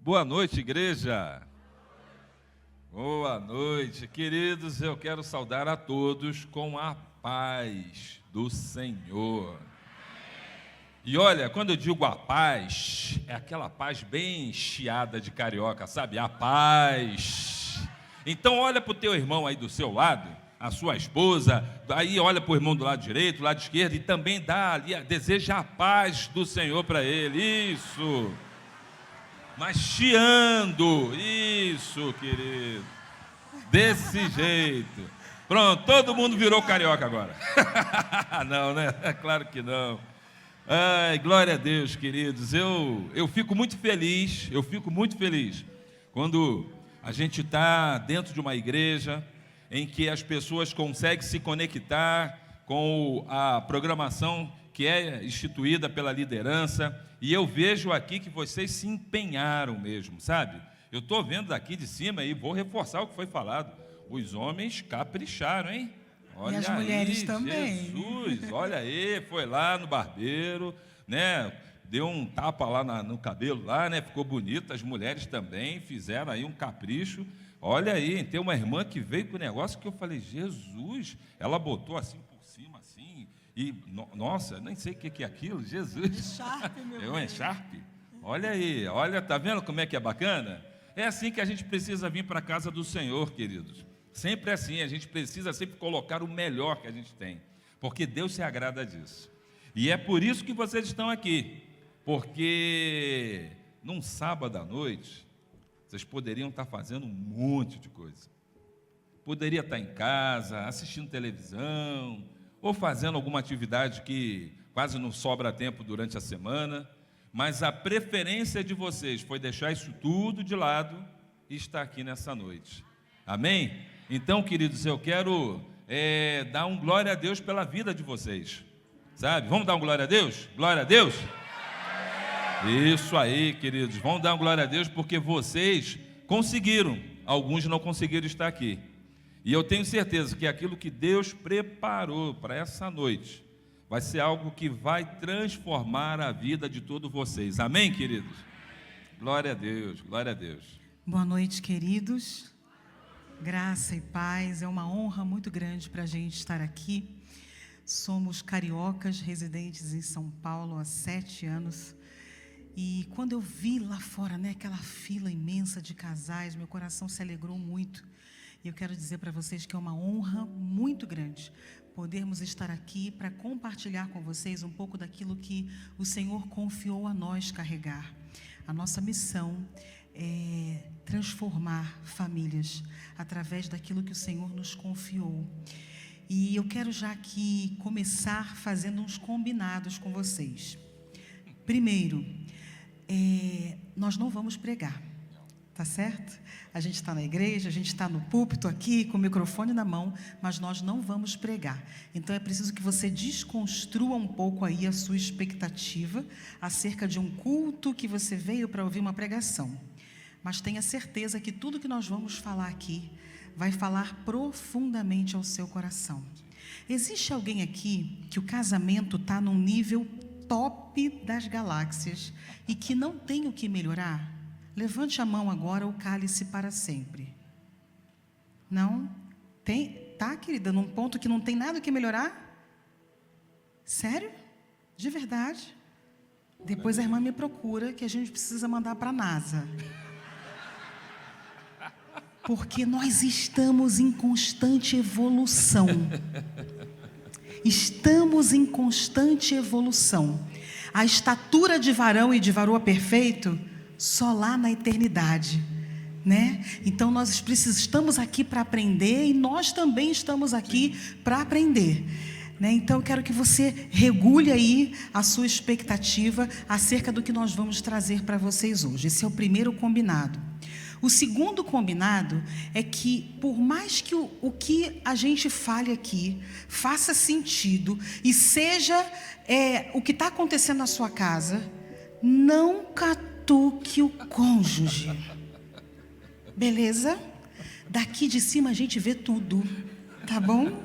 Boa noite, igreja. Boa noite, queridos. Eu quero saudar a todos com a paz do Senhor. E olha, quando eu digo a paz, é aquela paz bem chiada de carioca, sabe? A paz. Então olha para o teu irmão aí do seu lado, a sua esposa, aí olha para o irmão do lado direito, do lado esquerdo, e também dá ali, deseja a paz do Senhor para ele. Isso. Mas chiando, isso, querido, desse jeito. Pronto, todo mundo virou carioca agora. Não, né? Claro que não. Ai, glória a Deus, queridos. Eu fico muito feliz, quando a gente está dentro de uma igreja em que as pessoas conseguem se conectar com a programação que é instituída pela liderança. E eu vejo aqui que vocês se empenharam mesmo, sabe? Eu estou vendo daqui de cima e vou reforçar o que foi falado. Os homens capricharam, hein? Olha, e as mulheres também. Jesus, olha aí, foi lá no barbeiro, né? Deu um tapa lá no cabelo, lá, né? Ficou bonito. As mulheres também fizeram aí um capricho. Olha aí, tem uma irmã que veio com o negócio que eu falei, Jesus, ela botou assim por cima, assim. E, nossa, nem sei o que é aquilo, Jesus. Echarpe, meu É um echarpe? Olha aí, olha, tá vendo como é que é bacana? É assim que a gente precisa vir para a casa do Senhor, queridos. Sempre assim, a gente precisa sempre colocar o melhor que a gente tem, porque Deus se agrada disso. E é por isso que vocês estão aqui, porque num sábado à noite, vocês poderiam estar fazendo um monte de coisa. Poderia estar em casa, assistindo televisão, ou fazendo alguma atividade que quase não sobra tempo durante a semana, mas a preferência de vocês foi deixar isso tudo de lado e estar aqui nessa noite. Amém? Então, queridos, eu quero dar um glória a Deus pela vida de vocês, sabe? Vamos dar um glória a Deus? Glória a Deus? Isso aí, queridos, vamos dar um glória a Deus porque vocês conseguiram, alguns não conseguiram estar aqui. E eu tenho certeza que aquilo que Deus preparou para essa noite vai ser algo que vai transformar a vida de todos vocês. Amém, queridos? Glória a Deus, glória a Deus. Boa noite, queridos. Graça e paz. É uma honra muito grande para a gente estar aqui. Somos cariocas, residentes em São Paulo há 7 anos. E quando eu vi lá fora, né, aquela fila imensa de casais, meu coração se alegrou muito. E eu quero dizer para vocês que é uma honra muito grande podermos estar aqui para compartilhar com vocês um pouco daquilo que o Senhor confiou a nós carregar. A nossa missão é transformar famílias através daquilo que o Senhor nos confiou. E eu quero já aqui começar fazendo uns combinados com vocês. Primeiro, nós não vamos pregar. Tá certo? A gente está na igreja, a gente está no púlpito aqui, com o microfone na mão, mas nós não vamos pregar. Então é preciso que você desconstrua um pouco aí a sua expectativa acerca de um culto que você veio para ouvir uma pregação. Mas tenha certeza que tudo que nós vamos falar aqui vai falar profundamente ao seu coração. Existe alguém aqui que o casamento está num nível top das galáxias e que não tem o que melhorar? Levante a mão agora ou cale-se para sempre. Não? Tem? Tá, querida? Num ponto que não tem nada que melhorar? Sério? De verdade? Depois a irmã me procura que a gente precisa mandar para a NASA. Porque nós estamos em constante evolução. Estamos em constante evolução. A estatura de varão e de varoa perfeito só lá na eternidade, né? Então nós estamos aqui para aprender e nós também estamos aqui para aprender, né? Então eu quero que você regule aí a sua expectativa acerca do que nós vamos trazer para vocês hoje. Esse é o primeiro combinado. O segundo combinado é que, por mais que o que a gente fale aqui faça sentido e seja o que está acontecendo na sua casa, não catuque o cônjuge. Beleza? Daqui de cima a gente vê tudo, tá bom?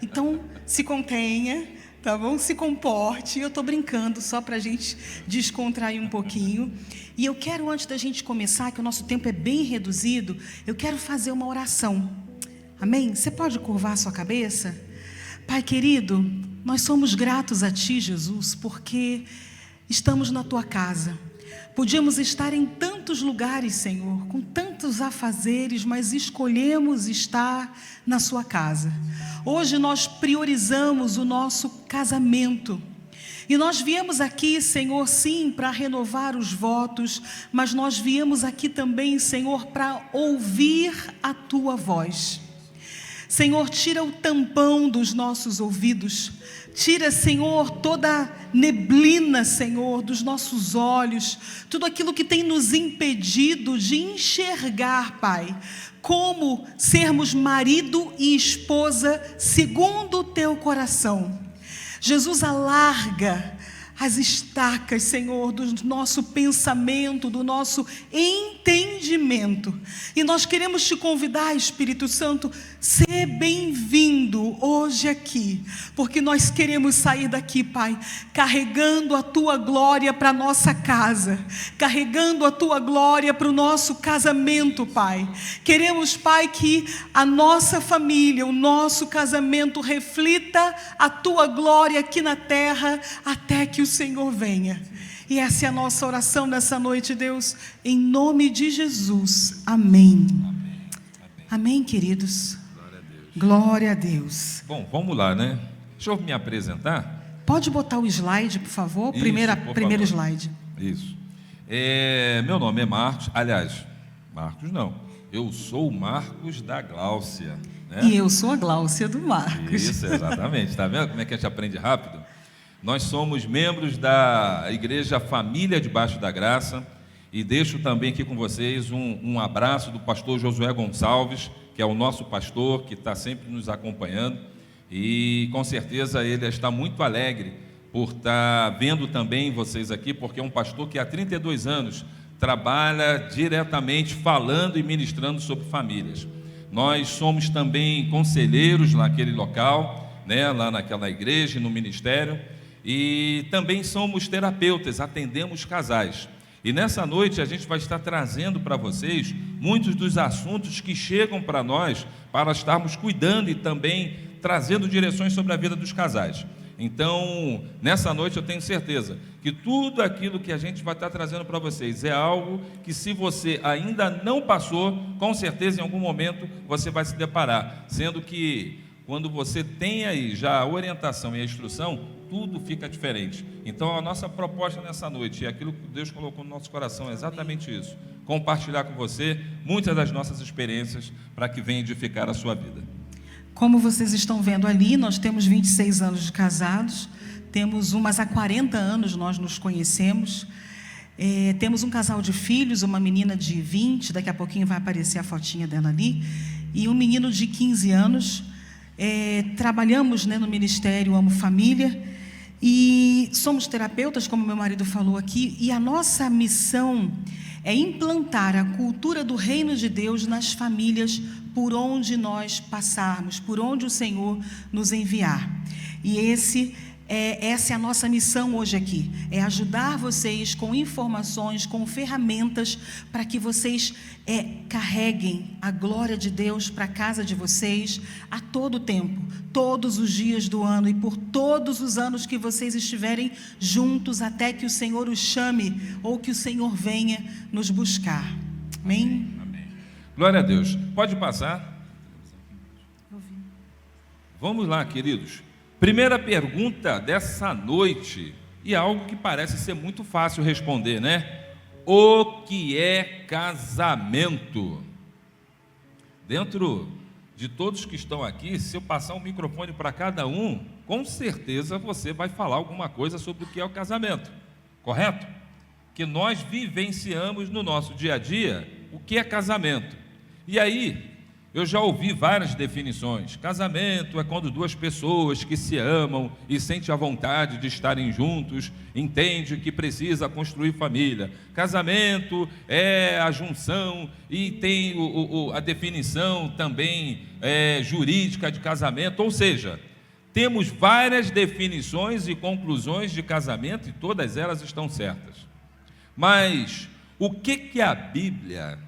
Então, se contenha, Tá bom? Se comporte. Eu estou brincando só para a gente descontrair um pouquinho. E eu quero, antes da gente começar, que o nosso tempo é bem reduzido, eu quero fazer uma oração. Amém? Você pode curvar a sua cabeça? Pai querido, nós somos gratos a Ti, Jesus, porque estamos na Tua casa. Podíamos estar em tantos lugares, Senhor, com tantos afazeres, mas escolhemos estar na Sua casa. Hoje nós priorizamos o nosso casamento. E nós viemos aqui, Senhor, sim, para renovar os votos, mas nós viemos aqui também, Senhor, para ouvir a Tua voz. Senhor, tira o tampão dos nossos ouvidos. Tira, Senhor, toda a neblina, Senhor, dos nossos olhos. Tudo aquilo que tem nos impedido de enxergar, Pai, como sermos marido e esposa segundo o Teu coração. Jesus, alarga as estacas, Senhor, do nosso pensamento, do nosso entendimento. E nós queremos Te convidar, Espírito Santo, ser bem-vindo hoje aqui, porque nós queremos sair daqui, Pai, carregando a Tua glória para a nossa casa, carregando a Tua glória para o nosso casamento, Pai. Queremos, Pai, que a nossa família, o nosso casamento reflita a Tua glória aqui na terra, até que o Senhor venha. E essa é a nossa oração nessa noite, Deus, em nome de Jesus. Amém. Amém, amém, queridos. Glória a Deus. Bom, vamos lá, né? Deixa eu me apresentar. Pode botar o slide, por favor? Isso, Primeiro slide. Isso. Meu nome é Marcos. Aliás, Marcos não. Eu sou o Marcos da Gláucia. Né? E eu sou a Gláucia do Marcos. Isso, exatamente. Está vendo como é que a gente aprende rápido? Nós somos membros da Igreja Família Debaixo da Graça. E deixo também aqui com vocês um abraço do pastor Josué Gonçalves, que é o nosso pastor, que está sempre nos acompanhando. E com certeza ele está muito alegre por estar vendo também vocês aqui, porque é um pastor que há 32 anos trabalha diretamente falando e ministrando sobre famílias. Nós somos também conselheiros naquele local, né, lá naquela igreja, no ministério, e também somos terapeutas, atendemos casais. E nessa noite a gente vai estar trazendo para vocês muitos dos assuntos que chegam para nós, para estarmos cuidando e também trazendo direções sobre a vida dos casais. Então, nessa noite eu tenho certeza que tudo aquilo que a gente vai estar trazendo para vocês é algo que, se você ainda não passou, com certeza em algum momento você vai se deparar, sendo que quando você tem aí já a orientação e a instrução, tudo fica diferente. Então a nossa proposta nessa noite, e aquilo que Deus colocou no nosso coração, é exatamente isso: compartilhar com você muitas das nossas experiências para que venha edificar a sua vida. Como vocês estão vendo ali, nós temos 26 anos de casados, temos mas há 40 anos nós nos conhecemos. Temos um casal de filhos, uma menina de 20, daqui a pouquinho vai aparecer a fotinha dela ali, e um menino de 15 anos. Trabalhamos, né, no Ministério Amo Família, e somos terapeutas, como meu marido falou aqui, e a nossa missão é implantar a cultura do reino de Deus nas famílias por onde nós passarmos, por onde o Senhor nos enviar. E essa é a nossa missão hoje aqui, é ajudar vocês com informações, com ferramentas, para que vocês carreguem a glória de Deus para a casa de vocês a todo tempo, todos os dias do ano e por todos os anos que vocês estiverem juntos, até que o Senhor os chame ou que o Senhor venha nos buscar. Amém? Amém. Glória a Deus. Pode passar. Vamos lá, queridos. Primeira pergunta dessa noite, e algo que parece ser muito fácil responder, né? O que é casamento? Dentro de todos que estão aqui, se eu passar um microfone para cada um, com certeza você vai falar alguma coisa sobre o que é o casamento, correto? Que nós vivenciamos no nosso dia a dia o que é casamento. E aí, eu já ouvi várias definições. Casamento é quando duas pessoas que se amam e sentem a vontade de estarem juntos, entendem que precisa construir família. Casamento é a junção e tem a definição também jurídica de casamento. Ou seja, temos várias definições e conclusões de casamento e todas elas estão certas. Mas o que a Bíblia,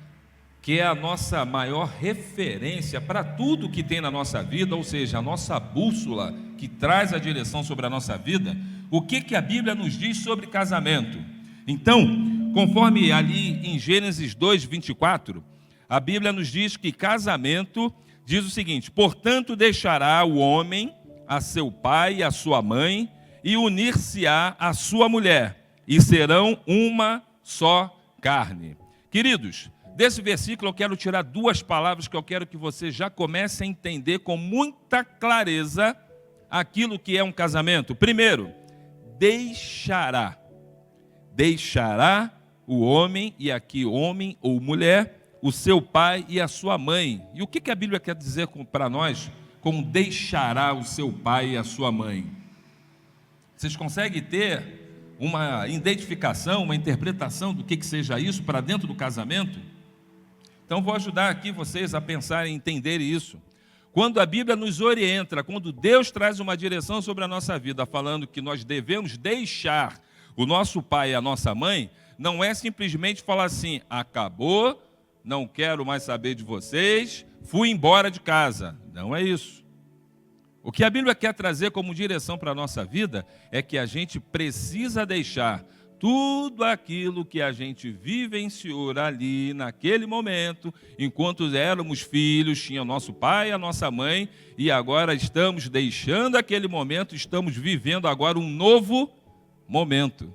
que é a nossa maior referência para tudo que tem na nossa vida, ou seja, a nossa bússola que traz a direção sobre a nossa vida, o que a Bíblia nos diz sobre casamento? Então, conforme ali em Gênesis 2:24, a Bíblia nos diz que casamento diz o seguinte: portanto deixará o homem a seu pai e a sua mãe, e unir-se-á a sua mulher, e serão uma só carne. Queridos, desse versículo eu quero tirar duas palavras que eu quero que você já comece a entender com muita clareza aquilo que é um casamento. Primeiro, deixará. Deixará o homem, e aqui homem ou mulher, o seu pai e a sua mãe. E o que a Bíblia quer dizer para nós com deixará o seu pai e a sua mãe? Vocês conseguem ter uma identificação, uma interpretação do que seja isso para dentro do casamento? Então vou ajudar aqui vocês a pensarem e entenderem isso. Quando a Bíblia nos orienta, quando Deus traz uma direção sobre a nossa vida, falando que nós devemos deixar o nosso pai e a nossa mãe, não é simplesmente falar assim: acabou, não quero mais saber de vocês, fui embora de casa. Não é isso. O que a Bíblia quer trazer como direção para a nossa vida é que a gente precisa deixar tudo aquilo que a gente vivenciou ali, naquele momento, enquanto éramos filhos, tinha o nosso pai e a nossa mãe, e agora estamos deixando aquele momento, estamos vivendo agora um novo momento.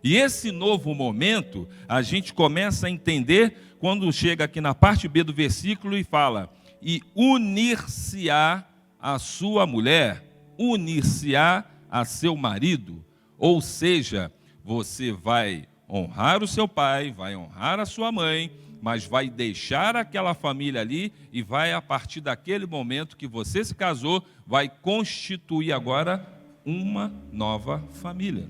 E esse novo momento, a gente começa a entender quando chega aqui na parte B do versículo e fala: e unir-se-á a sua mulher, unir-se-á a seu marido. Ou seja, você vai honrar o seu pai, vai honrar a sua mãe, mas vai deixar aquela família ali e vai, a partir daquele momento que você se casou, vai constituir agora uma nova família.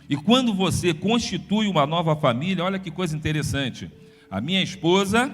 E quando você constitui uma nova família, olha que coisa interessante. A minha esposa,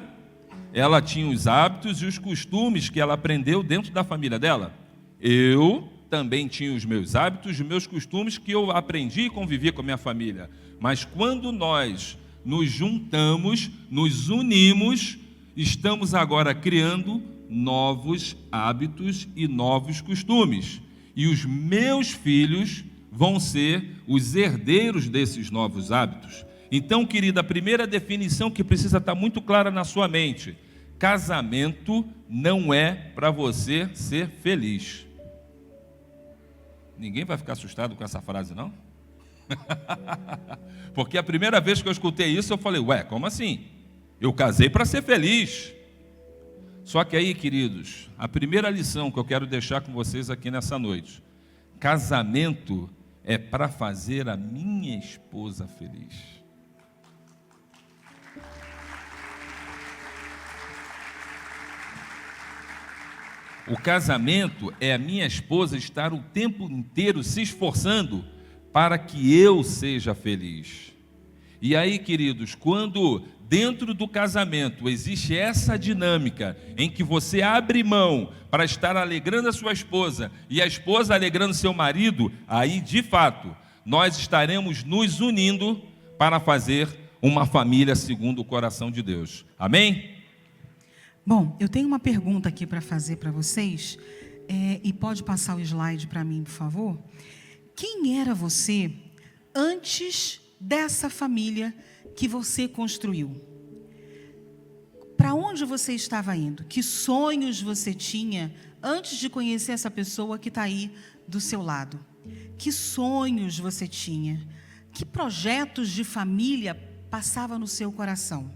ela tinha os hábitos e os costumes que ela aprendeu dentro da família dela. Eu também tinha os meus hábitos e os meus costumes que eu aprendi e convivi com a minha família. Mas quando nós nos juntamos, nos unimos, estamos agora criando novos hábitos e novos costumes. E os meus filhos vão ser os herdeiros desses novos hábitos. Então, querida, a primeira definição que precisa estar muito clara na sua mente: casamento não é para você ser feliz. Ninguém vai ficar assustado com essa frase, não? Porque a primeira vez que eu escutei isso, eu falei: ué, como assim? Eu casei para ser feliz. Só que aí, queridos, a primeira lição que eu quero deixar com vocês aqui nessa noite: casamento é para fazer a minha esposa feliz. O casamento é a minha esposa estar o tempo inteiro se esforçando para que eu seja feliz. E aí, queridos, quando dentro do casamento existe essa dinâmica em que você abre mão para estar alegrando a sua esposa e a esposa alegrando seu marido, aí de fato nós estaremos nos unindo para fazer uma família segundo o coração de Deus. Amém? Bom, eu tenho uma pergunta aqui para fazer para vocês, e pode passar o slide para mim, por favor. Quem era você antes dessa família que você construiu? Para onde você estava indo? Que sonhos você tinha antes de conhecer essa pessoa que está aí do seu lado? Que sonhos você tinha? Que projetos de família passava no seu coração?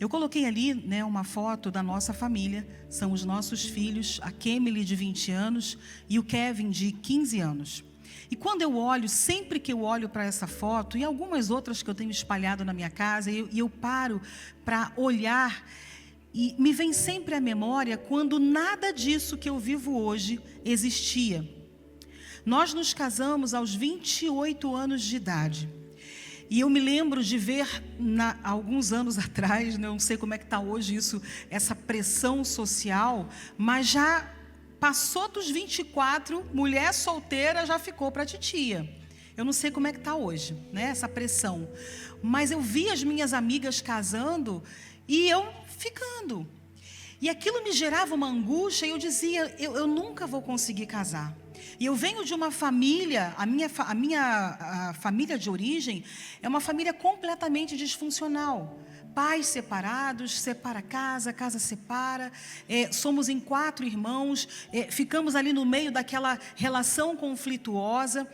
Eu coloquei ali, uma foto da nossa família. São os nossos filhos, a Kemily de 20 anos e o Kevin de 15 anos. E quando eu olho, sempre que eu olho para essa foto, e algumas outras que eu tenho espalhado na minha casa, e eu paro para olhar, e me vem sempre à memória quando nada disso que eu vivo hoje existia. Nós nos casamos aos 28 anos de idade. E eu me lembro de ver, alguns anos atrás, não sei como é que está hoje isso, essa pressão social, mas já passou dos 24, mulher solteira já ficou para titia. Eu não sei como é que está hoje, né, essa pressão. Mas eu vi as minhas amigas casando e eu ficando. E aquilo me gerava uma angústia e eu dizia, eu nunca vou conseguir casar. E eu venho de uma família, a minha família de origem é uma família completamente disfuncional. Pais separados, separa casa, casa separa, somos em 4 irmãos, ficamos ali no meio daquela relação conflituosa.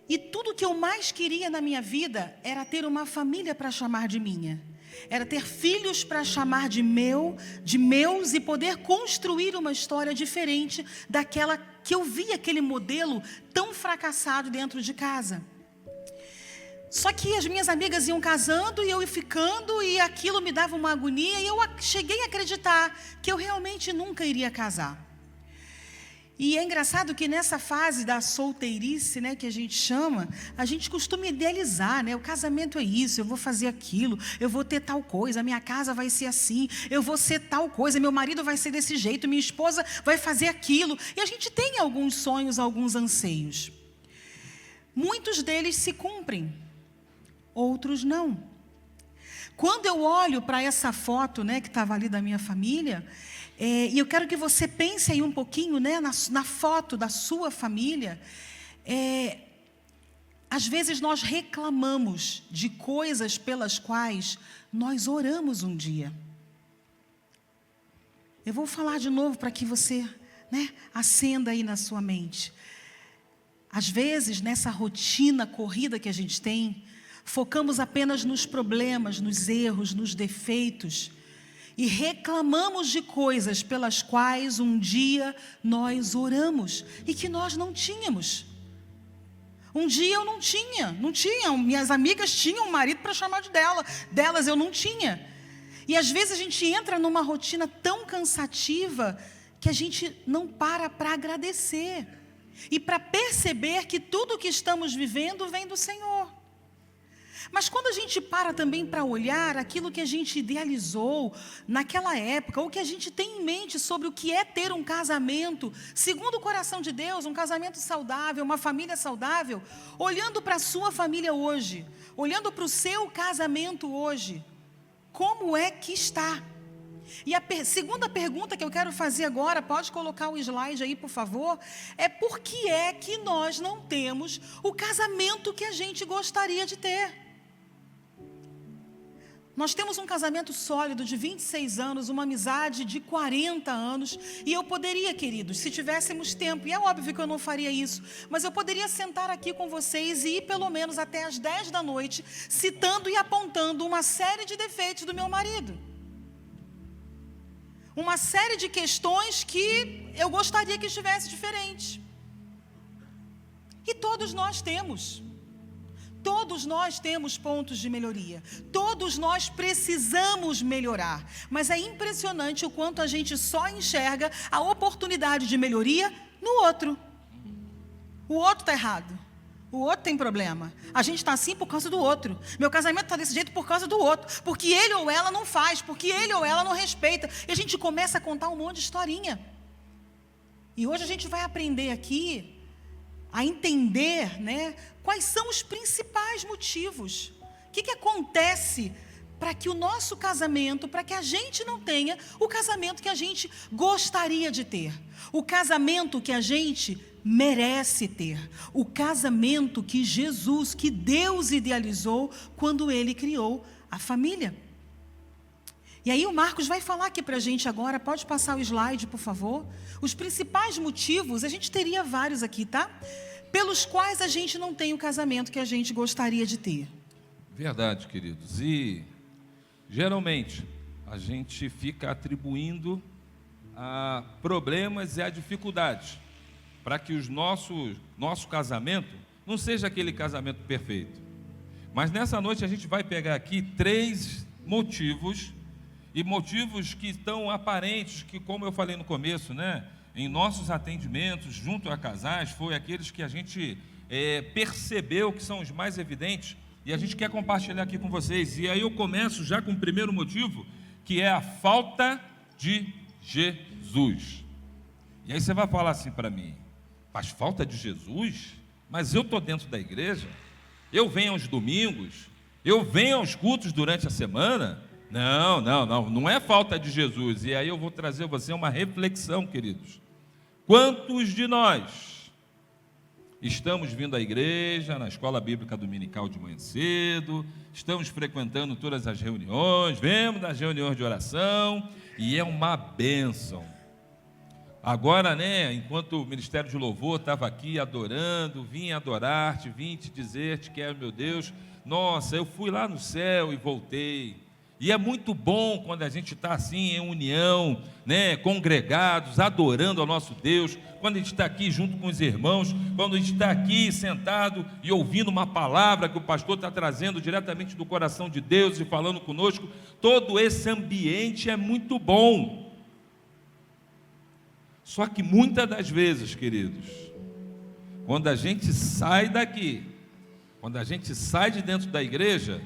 E tudo que eu mais queria na minha vida era ter uma família para chamar de minha. Era ter filhos para chamar de meus e poder construir uma história diferente daquela que eu via, aquele modelo tão fracassado dentro de casa. Só que as minhas amigas iam casando e eu ia ficando e aquilo me dava uma agonia e eu cheguei a acreditar que eu realmente nunca iria casar. E é engraçado que nessa fase da solteirice, né, que a gente chama, a gente costuma idealizar, né? O casamento é isso, eu vou fazer aquilo, eu vou ter tal coisa, a minha casa vai ser assim, eu vou ser tal coisa, meu marido vai ser desse jeito, minha esposa vai fazer aquilo. E a gente tem alguns sonhos, alguns anseios. Muitos deles se cumprem, outros não. Quando eu olho para essa foto, né, que estava ali da minha família, e eu quero que você pense aí um pouquinho, né, na foto da sua família. Às vezes nós reclamamos de coisas pelas quais nós oramos um dia. Eu vou falar de novo para que você, né, acenda aí na sua mente. Às vezes, nessa rotina corrida que a gente tem, focamos apenas nos problemas, nos erros, nos defeitos, e reclamamos de coisas pelas quais um dia nós oramos e que nós não tínhamos. Um dia eu não tinha, minhas amigas tinham um marido para chamar de delas eu não tinha. E às vezes a gente entra numa rotina tão cansativa que a gente não para agradecer e para perceber que tudo o que estamos vivendo vem do Senhor. Mas quando a gente para também para olhar aquilo que a gente idealizou naquela época, ou que a gente tem em mente sobre o que é ter um casamento, segundo o coração de Deus, um casamento saudável, uma família saudável, olhando para a sua família hoje, olhando para o seu casamento hoje, como é que está? E a segunda pergunta que eu quero fazer agora, pode colocar o slide aí, por favor, é por que é que nós não temos o casamento que a gente gostaria de ter? Nós temos um casamento sólido de 26 anos, uma amizade de 40 anos, e eu poderia, queridos, se tivéssemos tempo, e é óbvio que eu não faria isso, mas eu poderia sentar aqui com vocês e ir pelo menos até as 10 da noite, citando e apontando uma série de defeitos do meu marido. Uma série de questões que eu gostaria que estivesse diferente. E todos nós temos. Todos nós temos pontos de melhoria. Todos nós precisamos melhorar. Mas é impressionante o quanto a gente só enxerga a oportunidade de melhoria no outro. O outro está errado. O outro tem problema. A gente está assim por causa do outro. Meu casamento está desse jeito por causa do outro. Porque ele ou ela não faz. Porque ele ou ela não respeita. E a gente começa a contar um monte de historinha. E hoje a gente vai aprender aqui a entender, né, quais são os principais motivos. O que acontece para que o nosso casamento, para que a gente não tenha o casamento que a gente gostaria de ter. O casamento que a gente merece ter. O casamento que Jesus, que Deus idealizou quando Ele criou a família. E aí o Marcos vai falar aqui para a gente agora, pode passar o slide, por favor. Os principais motivos, a gente teria vários aqui, tá? Pelos quais a gente não tem o casamento que a gente gostaria de ter. Verdade, queridos. E geralmente a gente fica atribuindo a problemas e a dificuldades para que o nosso casamento não seja aquele casamento perfeito. Mas nessa noite a gente vai pegar aqui 3 motivos, e motivos que estão aparentes, que, como eu falei no começo, né, em nossos atendimentos junto a casais, foi aqueles que a gente percebeu que são os mais evidentes, e a gente quer compartilhar aqui com vocês. E aí eu começo já com o primeiro motivo, que é a falta de Jesus. E aí você vai falar assim para mim: faz falta de Jesus? Mas eu estou dentro da igreja, eu venho aos domingos, eu venho aos cultos durante a semana. Não é falta de Jesus. E aí eu vou trazer a você uma reflexão, queridos. Quantos de nós estamos vindo à igreja, na escola bíblica dominical de manhã cedo, estamos frequentando todas as reuniões, vemos nas reuniões de oração, e é uma bênção. Agora, enquanto o Ministério de Louvor estava aqui adorando, vim adorar-te, vim te dizer-te que é meu Deus. Nossa, eu fui lá no céu e voltei. E é muito bom quando a gente está assim em união, congregados, adorando ao nosso Deus, quando a gente está aqui junto com os irmãos, quando a gente está aqui sentado e ouvindo uma palavra que o pastor está trazendo diretamente do coração de Deus e falando conosco. Todo esse ambiente é muito bom. Só que muitas das vezes, queridos, quando a gente sai daqui, quando a gente sai de dentro da igreja,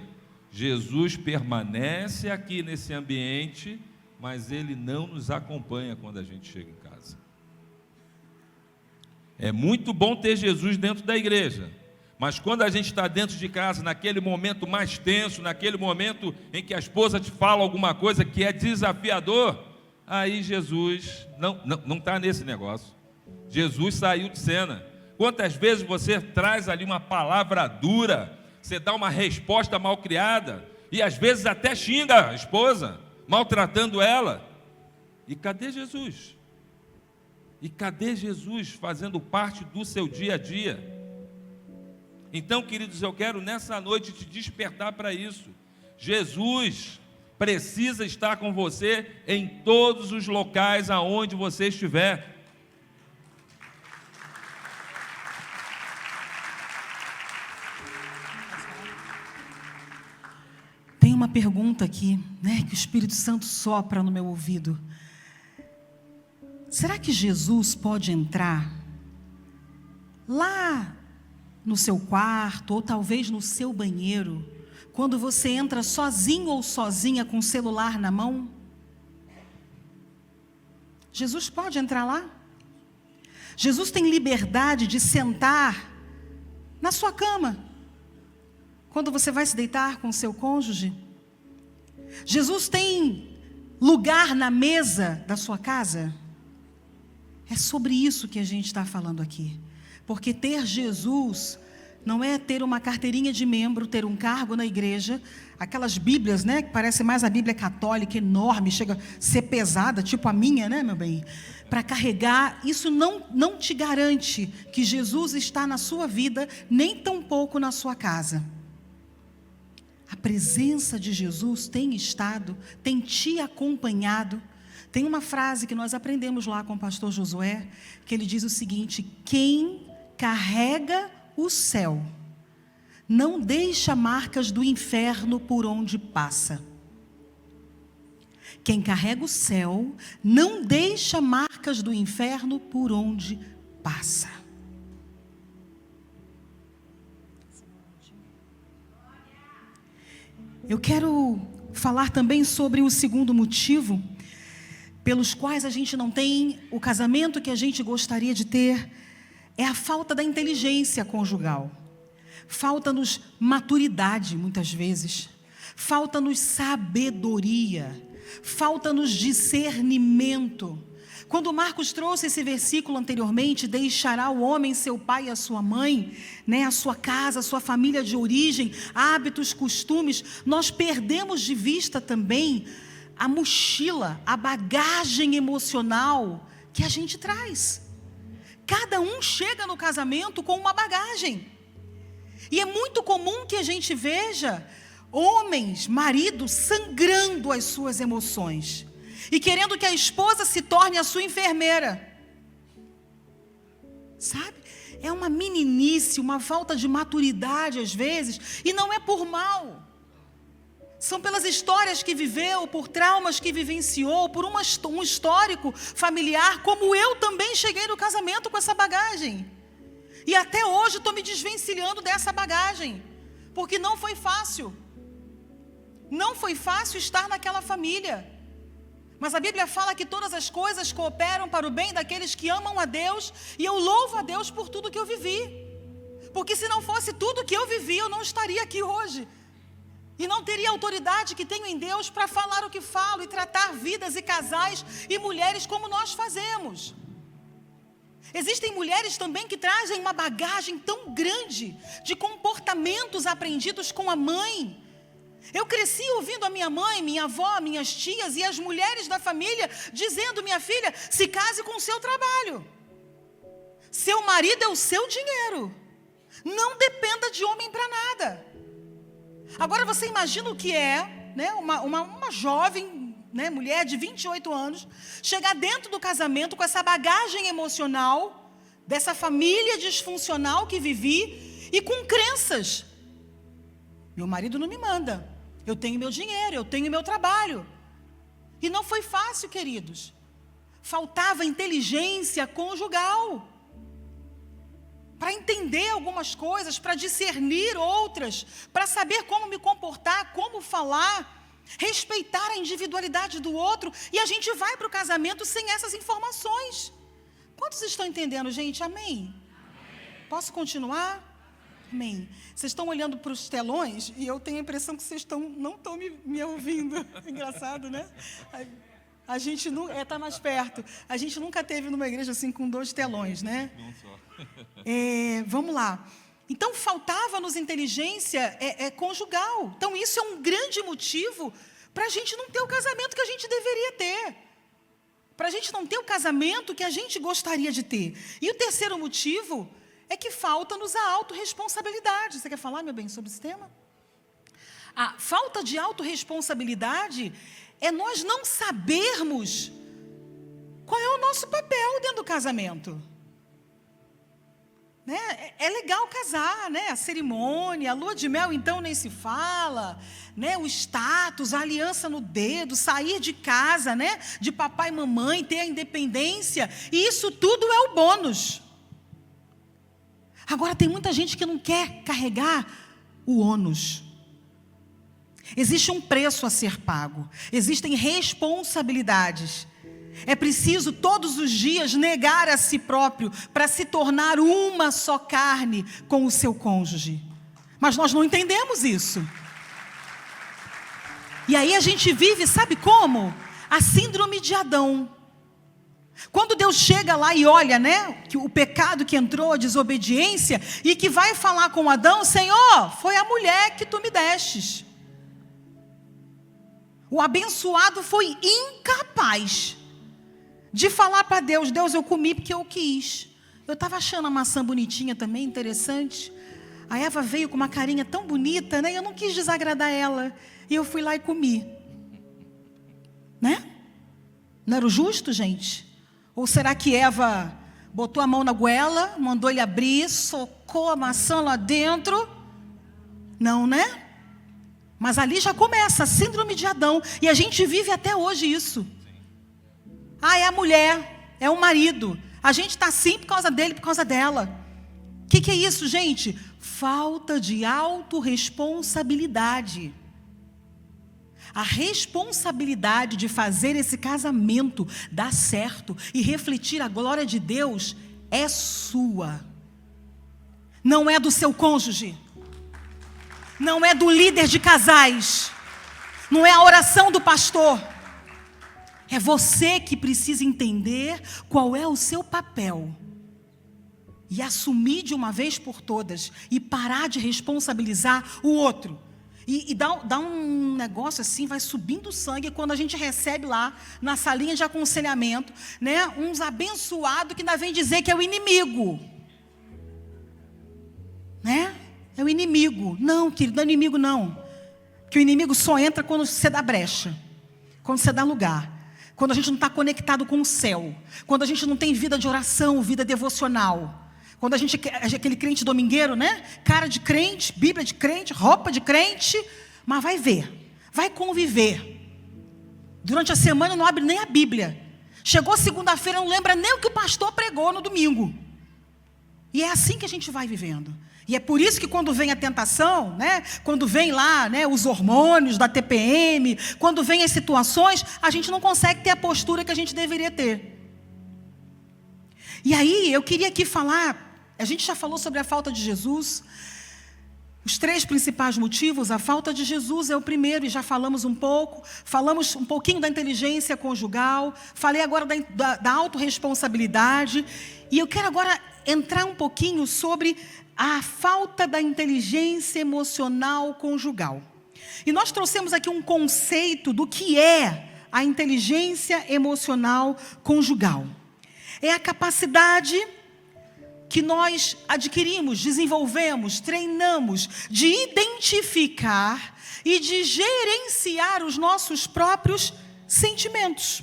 Jesus permanece aqui nesse ambiente, mas Ele não nos acompanha quando a gente chega em casa. É muito bom ter Jesus dentro da igreja, mas quando a gente está dentro de casa, naquele momento mais tenso, naquele momento em que a esposa te fala alguma coisa que é desafiador, aí Jesus não está nesse negócio. Jesus saiu de cena. Quantas vezes você traz ali uma palavra dura, você dá uma resposta mal criada, e às vezes até xinga a esposa, maltratando ela. E cadê Jesus? E cadê Jesus fazendo parte do seu dia a dia? Então, queridos, eu quero nessa noite te despertar para isso. Jesus precisa estar com você em todos os locais aonde você estiver. Tem uma pergunta aqui, que o Espírito Santo sopra no meu ouvido. Será que Jesus pode entrar lá no seu quarto, ou talvez no seu banheiro, quando você entra sozinho ou sozinha com o celular na mão? Jesus pode entrar lá? Jesus tem liberdade de sentar na sua cama, quando você vai se deitar com o seu cônjuge? Jesus tem lugar na mesa da sua casa? É sobre isso que a gente está falando aqui. Porque ter Jesus não é ter uma carteirinha de membro, ter um cargo na igreja, aquelas bíblias, que parece mais a Bíblia católica, enorme, chega a ser pesada, tipo a minha, meu bem, para carregar. Isso não te garante que Jesus está na sua vida, nem tampouco na sua casa. A presença de Jesus tem estado, tem te acompanhado. Tem uma frase que nós aprendemos lá com o pastor Josué, que ele diz o seguinte: quem carrega o céu não deixa marcas do inferno por onde passa. Quem carrega o céu não deixa marcas do inferno por onde passa. Eu quero falar também sobre o segundo motivo pelos quais a gente não tem o casamento que a gente gostaria de ter. É a falta da inteligência conjugal. Falta-nos maturidade, muitas vezes. Falta-nos sabedoria. Falta-nos discernimento. Quando Marcos trouxe esse versículo anteriormente, deixará o homem seu pai e a sua mãe, a sua casa, a sua família de origem, hábitos, costumes, nós perdemos de vista também a mochila, a bagagem emocional que a gente traz. Cada um chega no casamento com uma bagagem. E é muito comum que a gente veja homens, maridos, sangrando as suas emoções e querendo que a esposa se torne a sua enfermeira. Sabe? É uma meninice, uma falta de maturidade às vezes, e não é por mal. São pelas histórias que viveu, por traumas que vivenciou, por um histórico familiar, como eu também cheguei no casamento com essa bagagem. E até hoje estou me desvencilhando dessa bagagem, porque não foi fácil. Não foi fácil estar naquela família. Mas a Bíblia fala que todas as coisas cooperam para o bem daqueles que amam a Deus, e eu louvo a Deus por tudo que eu vivi. Porque se não fosse tudo que eu vivi, eu não estaria aqui hoje. E não teria a autoridade que tenho em Deus para falar o que falo e tratar vidas e casais e mulheres como nós fazemos. Existem mulheres também que trazem uma bagagem tão grande de comportamentos aprendidos com a mãe. Eu cresci ouvindo a minha mãe, minha avó, minhas tias e as mulheres da família dizendo: minha filha, se case com o seu trabalho. Seu marido é o seu dinheiro. Não dependa de homem para nada. Agora você imagina o que é, né, uma jovem, né, mulher de 28 anos, chegar dentro do casamento com essa bagagem emocional, dessa família disfuncional que vivi, e com crenças. Meu marido não me manda, eu tenho meu dinheiro, eu tenho meu trabalho. E não foi fácil, queridos. Faltava inteligência conjugal para entender algumas coisas, para discernir outras, para saber como me comportar, como falar, respeitar a individualidade do outro. E a gente vai para o casamento sem essas informações. Quantos estão entendendo, gente? Amém? Posso continuar? Amém. Vocês estão olhando para os telões e eu tenho a impressão que vocês não estão me ouvindo. Engraçado, né? A gente está mais perto. A gente nunca teve numa igreja assim com 2 telões, né? Não só. Vamos lá. Então faltava-nos inteligência conjugal. Então isso é um grande motivo para a gente não ter o casamento que a gente deveria ter, para a gente não ter o casamento que a gente gostaria de ter. E o terceiro motivo é que falta-nos a autorresponsabilidade. Você quer falar, meu bem, sobre esse tema? A falta de autorresponsabilidade é nós não sabermos qual é o nosso papel dentro do casamento. Né? É legal casar, né? A cerimônia, a lua de mel, então, nem se fala, né? O status, a aliança no dedo, sair de casa, né? De papai e mamãe, ter a independência, e isso tudo é o bônus. Agora, tem muita gente que não quer carregar o ônus. Existe um preço a ser pago, existem responsabilidades. É preciso todos os dias negar a si próprio para se tornar uma só carne com o seu cônjuge. Mas nós não entendemos isso. E aí a gente vive, sabe como? A síndrome de Adão. Quando Deus chega lá e olha, né, que o pecado que entrou, a desobediência, e que vai falar com Adão: Senhor, foi a mulher que tu me destes. O abençoado foi incapaz de falar para Deus: Deus, eu comi porque eu quis. Eu estava achando a maçã bonitinha também, interessante. A Eva veio com uma carinha tão bonita, né? Eu não quis desagradar ela. E eu fui lá e comi. Né? Não era o justo, gente? Ou será que Eva botou a mão na goela, mandou ele abrir, socou a maçã lá dentro? Não, né? Mas ali já começa a síndrome de Adão. E a gente vive até hoje isso. Ah, é a mulher, é o marido. A gente está assim por causa dele, por causa dela. O que é isso, gente? Falta de autorresponsabilidade. A responsabilidade de fazer esse casamento dar certo e refletir a glória de Deus é sua. Não é do seu cônjuge. Não é do líder de casais. Não é a oração do pastor. É você que precisa entender qual é o seu papel e assumir de uma vez por todas e parar de responsabilizar o outro. E dá um negócio assim, vai subindo o sangue quando a gente recebe lá na salinha de aconselhamento, né, uns abençoados que ainda vem dizer que é o inimigo. Né? É o inimigo. Não, querido, não é inimigo não. Porque o inimigo só entra quando você dá brecha, quando você dá lugar. Quando a gente não está conectado com o céu, quando a gente não tem vida de oração, vida devocional, quando a gente é aquele crente domingueiro, né? Cara de crente, Bíblia de crente, roupa de crente, mas vai ver, vai conviver. Durante a semana não abre nem a Bíblia. Chegou segunda-feira, não lembra nem o que o pastor pregou no domingo. E é assim que a gente vai vivendo. E é por isso que quando vem a tentação, né, quando vem lá, né, os hormônios da TPM, quando vem as situações, a gente não consegue ter a postura que a gente deveria ter. E aí, eu queria aqui falar, a gente já falou sobre a falta de Jesus. Os 3 principais motivos, a falta de Jesus é o primeiro, e já falamos um pouco. Falamos um pouquinho da inteligência conjugal, falei agora da autorresponsabilidade. E eu quero agora entrar um pouquinho sobre a falta da inteligência emocional conjugal. E nós trouxemos aqui um conceito do que é a inteligência emocional conjugal. É a capacidade que nós adquirimos, desenvolvemos, treinamos de identificar e de gerenciar os nossos próprios sentimentos.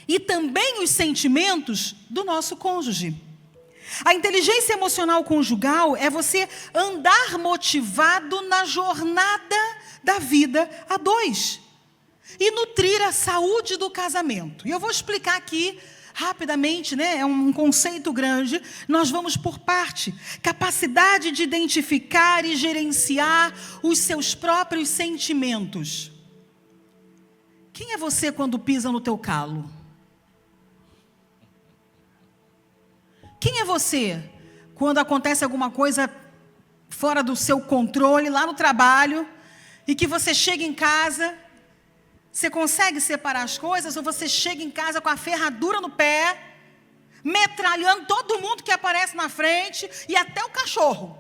E também os sentimentos do nosso cônjuge. A inteligência emocional conjugal é você andar motivado na jornada da vida a 2 e nutrir a saúde do casamento. E eu vou explicar aqui rapidamente, né? É um conceito grande, nós vamos por parte. Capacidade de identificar e gerenciar os seus próprios sentimentos. Quem é você quando pisa no teu calo? Quem é você quando acontece alguma coisa fora do seu controle, lá no trabalho, e que você chega em casa, você consegue separar as coisas, ou você chega em casa com a ferradura no pé, metralhando todo mundo que aparece na frente, e até o cachorro?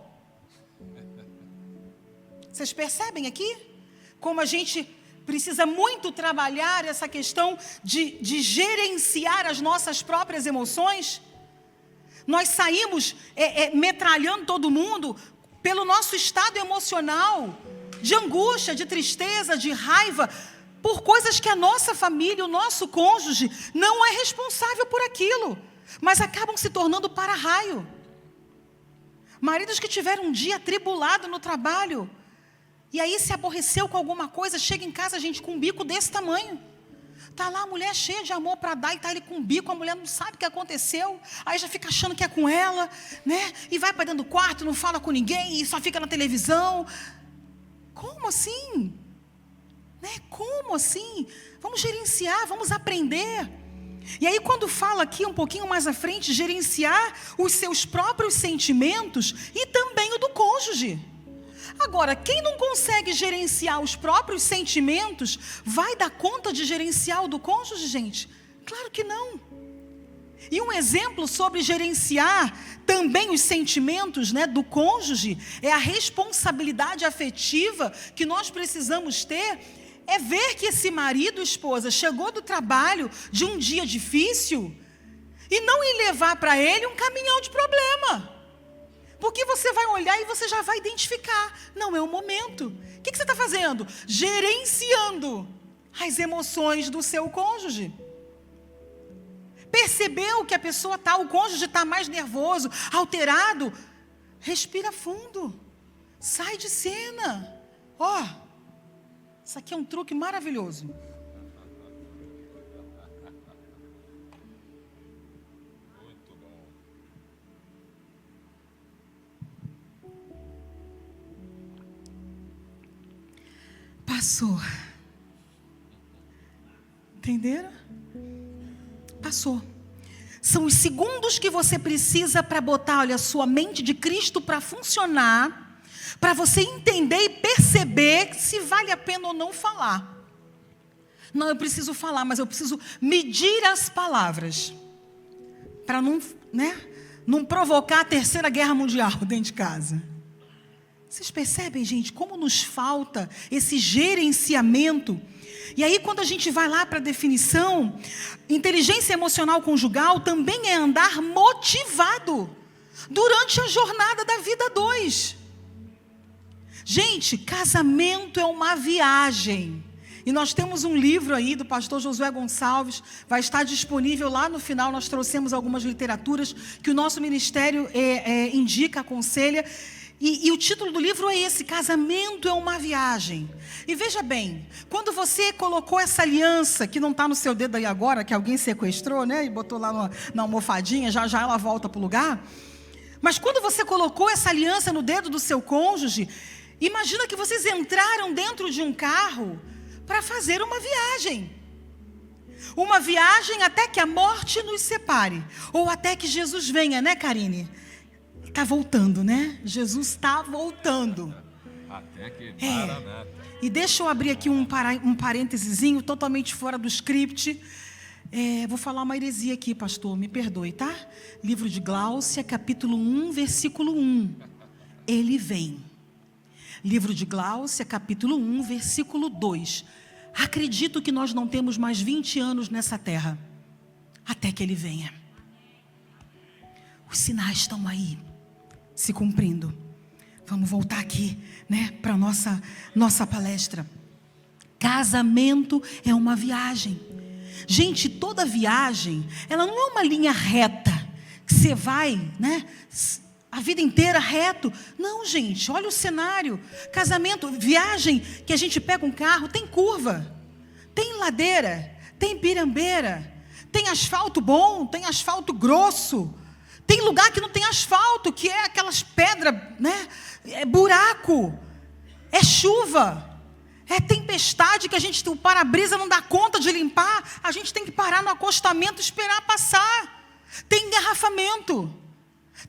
Vocês percebem aqui? Como a gente precisa muito trabalhar essa questão de gerenciar as nossas próprias emoções? Nós saímos metralhando todo mundo pelo nosso estado emocional, de angústia, de tristeza, de raiva, por coisas que a nossa família, o nosso cônjuge, não é responsável por aquilo, mas acabam se tornando para-raio. Maridos que tiveram um dia atribulado no trabalho, e aí se aborreceu com alguma coisa, chega em casa, gente, com um bico desse tamanho. Está lá a mulher cheia de amor para dar e está ele com um bico, a mulher não sabe o que aconteceu, aí já fica achando que é com ela, né? E vai para dentro do quarto, não fala com ninguém, e só fica na televisão. Como assim? Né? Como assim? Vamos gerenciar, vamos aprender. E aí quando fala aqui um pouquinho mais à frente, gerenciar os seus próprios sentimentos e também o do cônjuge. Agora, quem não consegue gerenciar os próprios sentimentos, vai dar conta de gerenciar o do cônjuge, gente? Claro que não. E um exemplo sobre gerenciar também os sentimentos, né, do cônjuge, é a responsabilidade afetiva que nós precisamos ter, é ver que esse marido, esposa, chegou do trabalho de um dia difícil e não ir levar para ele um caminhão de problema. Porque você vai olhar e você já vai identificar. Não é o momento. O que você está fazendo? Gerenciando as emoções do seu cônjuge. Percebeu que a pessoa está, o cônjuge está mais nervoso, alterado? Respira fundo. Sai de cena. Ó, isso aqui é um truque maravilhoso. Passou. Entenderam? Passou. São os segundos que você precisa para botar, olha, a sua mente de Cristo para funcionar, para você entender e perceber se vale a pena ou não falar. Não, eu preciso falar, mas eu preciso medir as palavras, para não, né, não provocar a terceira guerra mundial dentro de casa. Vocês percebem, gente, como nos falta esse gerenciamento? E aí, quando a gente vai lá para a definição, inteligência emocional conjugal também é andar motivado durante a jornada da vida 2. Gente, casamento é uma viagem. E nós temos um livro aí do pastor Josué Gonçalves, vai estar disponível lá no final, nós trouxemos algumas literaturas que o nosso ministério indica, aconselha. E o título do livro é esse, Casamento é uma Viagem. E veja bem, quando você colocou essa aliança, que não está no seu dedo aí agora, que alguém sequestrou, né, e botou lá na almofadinha, já ela volta para o lugar. Mas quando você colocou essa aliança no dedo do seu cônjuge, imagina que vocês entraram dentro de um carro para fazer uma viagem. Uma viagem até que a morte nos separe. Ou até que Jesus venha, né, Karine? Está voltando, né? Jesus está voltando. Até que Maranata. E deixa eu abrir aqui um parêntesezinho totalmente fora do script. Vou falar uma heresia aqui, pastor, me perdoe, tá? Livro de Gláucia, capítulo 1, versículo 1. Ele vem. Livro de Gláucia, capítulo 1, versículo 2. Acredito que nós não temos mais 20 anos nessa terra, até que ele venha. Os sinais estão aí, se cumprindo. Vamos voltar aqui, né, para a nossa palestra. Casamento é uma viagem. Gente, toda viagem, ela não é uma linha reta, que você vai, né, a vida inteira reto. Não, gente, olha o cenário. Casamento, viagem que a gente pega um carro, tem curva, tem ladeira, tem pirambeira, tem asfalto bom, tem asfalto grosso, tem lugar que não tem asfalto, que é aquelas pedras, né? É buraco, é chuva, é tempestade que o para-brisa não dá conta de limpar, a gente tem que parar no acostamento e esperar passar. Tem engarrafamento.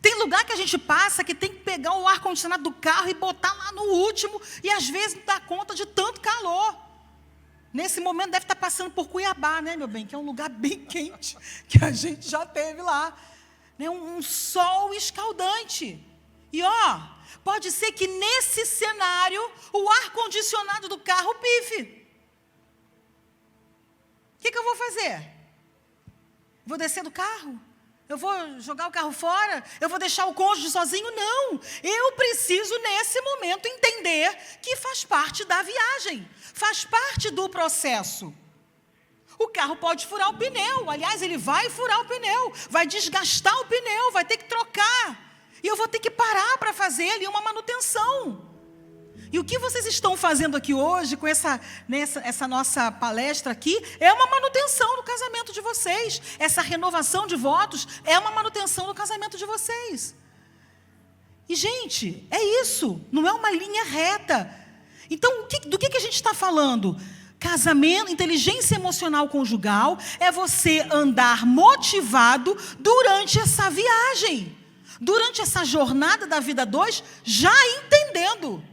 Tem lugar que a gente passa que tem que pegar o ar-condicionado do carro e botar lá no último, e às vezes não dá conta de tanto calor. Nesse momento deve estar passando por Cuiabá, né, meu bem? Que é um lugar bem quente, que a gente já teve lá. Né? Um sol escaldante. E pode ser que nesse cenário, o ar-condicionado do carro pife. O que eu vou fazer? Vou descer do carro? Eu vou jogar o carro fora? Eu vou deixar o cônjuge sozinho? Não. Eu preciso, nesse momento, entender que faz parte da viagem. Faz parte do processo. O carro pode furar o pneu. Aliás, ele vai furar o pneu. Vai desgastar o pneu. Vai ter que trocar. E eu vou ter que parar para fazer ali uma manutenção. E o que vocês estão fazendo aqui hoje, com essa nossa palestra aqui, é uma manutenção do casamento de vocês. Essa renovação de votos é uma manutenção do casamento de vocês. E, gente, é isso. Não é uma linha reta. Então, do que a gente está falando? Casamento, inteligência emocional conjugal, é você andar motivado durante essa viagem. Durante essa jornada da vida 2, já entendendo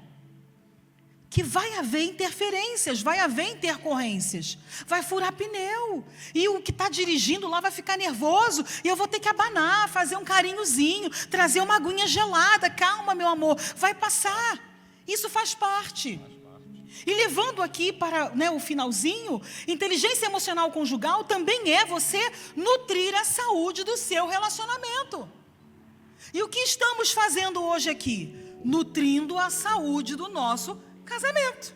que vai haver interferências, vai haver intercorrências, vai furar pneu, e o que está dirigindo lá vai ficar nervoso, e eu vou ter que abanar, fazer um carinhozinho, trazer uma aguinha gelada. Calma, meu amor, vai passar. Isso faz parte. E levando aqui para, né, o finalzinho, inteligência emocional conjugal também é você nutrir a saúde do seu relacionamento. E o que estamos fazendo hoje aqui? Nutrindo a saúde do nosso casamento.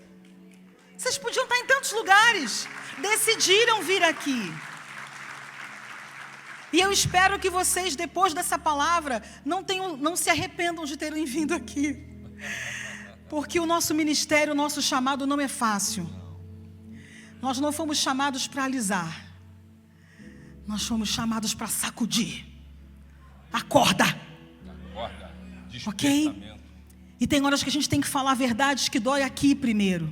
Vocês podiam estar em tantos lugares, decidiram vir aqui. E eu espero que vocês, depois dessa palavra, não se arrependam de terem vindo aqui. Porque o nosso ministério, o nosso chamado não é fácil. Nós não fomos chamados para alisar. Nós fomos chamados para sacudir. Acorda. Acorda. Ok? E tem horas que a gente tem que falar verdades que dói aqui primeiro.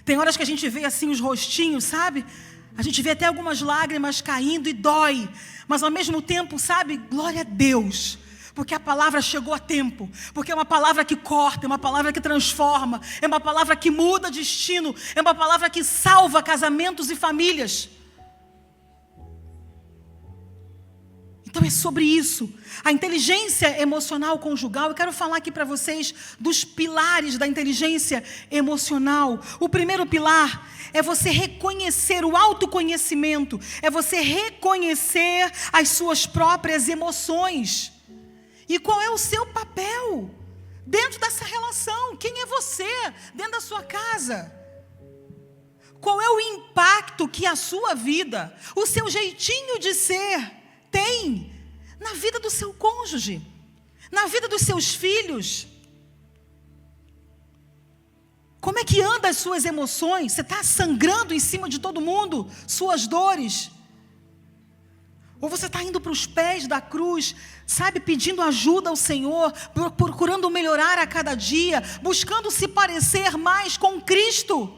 Tem horas que a gente vê assim os rostinhos, sabe? A gente vê até algumas lágrimas caindo e dói. Mas ao mesmo tempo, sabe? Glória a Deus. Porque a palavra chegou a tempo. Porque é uma palavra que corta, é uma palavra que transforma, é uma palavra que muda destino, é uma palavra que salva casamentos e famílias. Então é sobre isso. A inteligência emocional conjugal, eu quero falar aqui para vocês dos pilares da inteligência emocional. O primeiro pilar é você reconhecer o autoconhecimento, é você reconhecer as suas próprias emoções. E qual é o seu papel dentro dessa relação? Quem é você dentro da sua casa? Qual é o impacto que a sua vida, o seu jeitinho de ser, tem na vida do seu cônjuge, na vida dos seus filhos? Como é que andam as suas emoções? Você está sangrando em cima de todo mundo, suas dores? Ou você está indo para os pés da cruz, sabe, pedindo ajuda ao Senhor, procurando melhorar a cada dia, buscando se parecer mais com Cristo?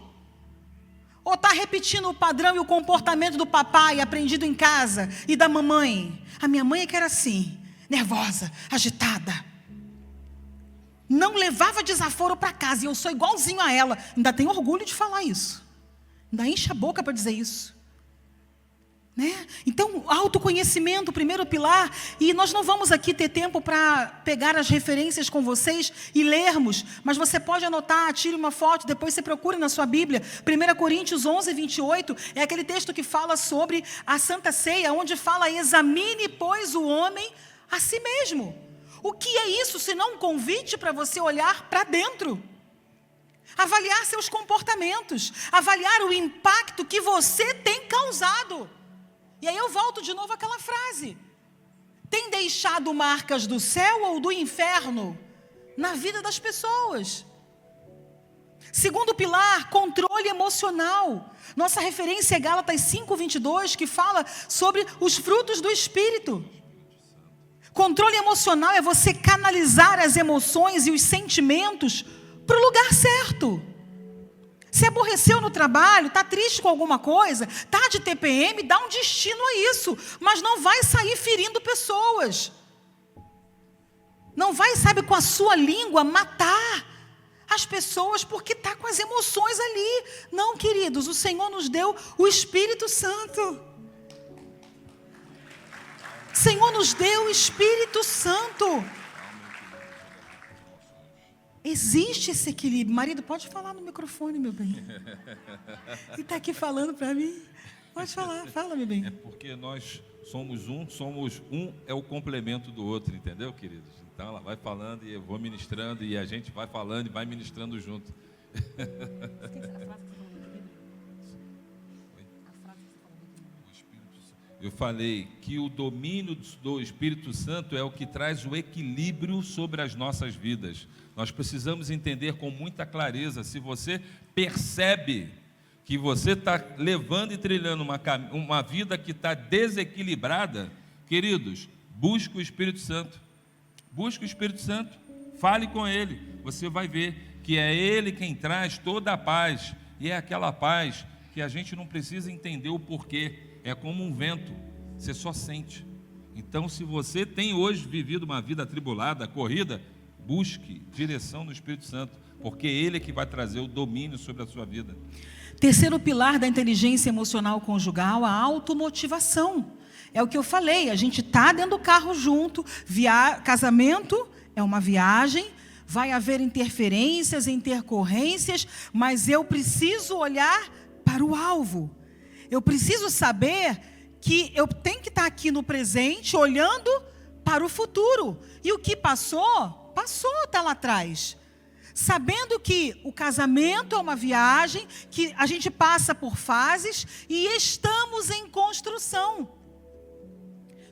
Ou está repetindo o padrão e o comportamento do papai aprendido em casa e da mamãe? A minha mãe é que era assim, nervosa, agitada. Não levava desaforo para casa, e eu sou igualzinho a ela. Ainda tenho orgulho de falar isso. Ainda enche a boca para dizer isso. Né? Então, autoconhecimento, o primeiro pilar. E nós não vamos aqui ter tempo para pegar as referências com vocês e lermos, mas você pode anotar, tire uma foto, depois você procure na sua Bíblia. 1 Coríntios 11, 28, é aquele texto que fala sobre a Santa Ceia, onde fala: examine, pois, o homem a si mesmo. O que é isso, senão um convite para você olhar para dentro? Avaliar seus comportamentos, avaliar o impacto que você tem causado. E aí eu volto de novo àquela frase: tem deixado marcas do céu ou do inferno na vida das pessoas? Segundo pilar, controle emocional. Nossa referência é Gálatas 5:22, que fala sobre os frutos do Espírito. Controle emocional é você canalizar as emoções e os sentimentos para o lugar certo. Se aborreceu no trabalho, está triste com alguma coisa, está de TPM, dá um destino a isso, mas não vai sair ferindo pessoas. Não vai, sabe, com a sua língua matar as pessoas porque está com as emoções ali. Não, queridos, o Senhor nos deu o Espírito Santo. O Senhor nos deu o Espírito Santo. Existe esse equilíbrio. Marido, pode falar no microfone, meu bem. Ele está aqui falando para mim. Pode falar, fala, meu bem. É porque nós somos um é o complemento do outro, entendeu, queridos? Então ela vai falando e eu vou ministrando, e a gente vai falando e vai ministrando junto. Eu falei que o domínio do Espírito Santo é o que traz o equilíbrio sobre as nossas vidas. Nós precisamos entender com muita clareza. Se você percebe que você está levando e trilhando uma vida que está desequilibrada, queridos, busque o Espírito Santo. Busque o Espírito Santo, fale com Ele. Você vai ver que é Ele quem traz toda a paz. E é aquela paz que a gente não precisa entender o porquê. É como um vento, você só sente. Então, se você tem hoje vivido uma vida atribulada, corrida, busque direção no Espírito Santo, porque Ele é que vai trazer o domínio sobre a sua vida. Terceiro pilar da inteligência emocional conjugal, a automotivação. É o que eu falei, a gente está dentro do carro junto, casamento é uma viagem, vai haver interferências, intercorrências, mas eu preciso olhar para o alvo. Eu preciso saber que eu tenho que estar aqui no presente, olhando para o futuro. E o que passou, está lá atrás. Sabendo que o casamento é uma viagem, que a gente passa por fases e estamos em construção.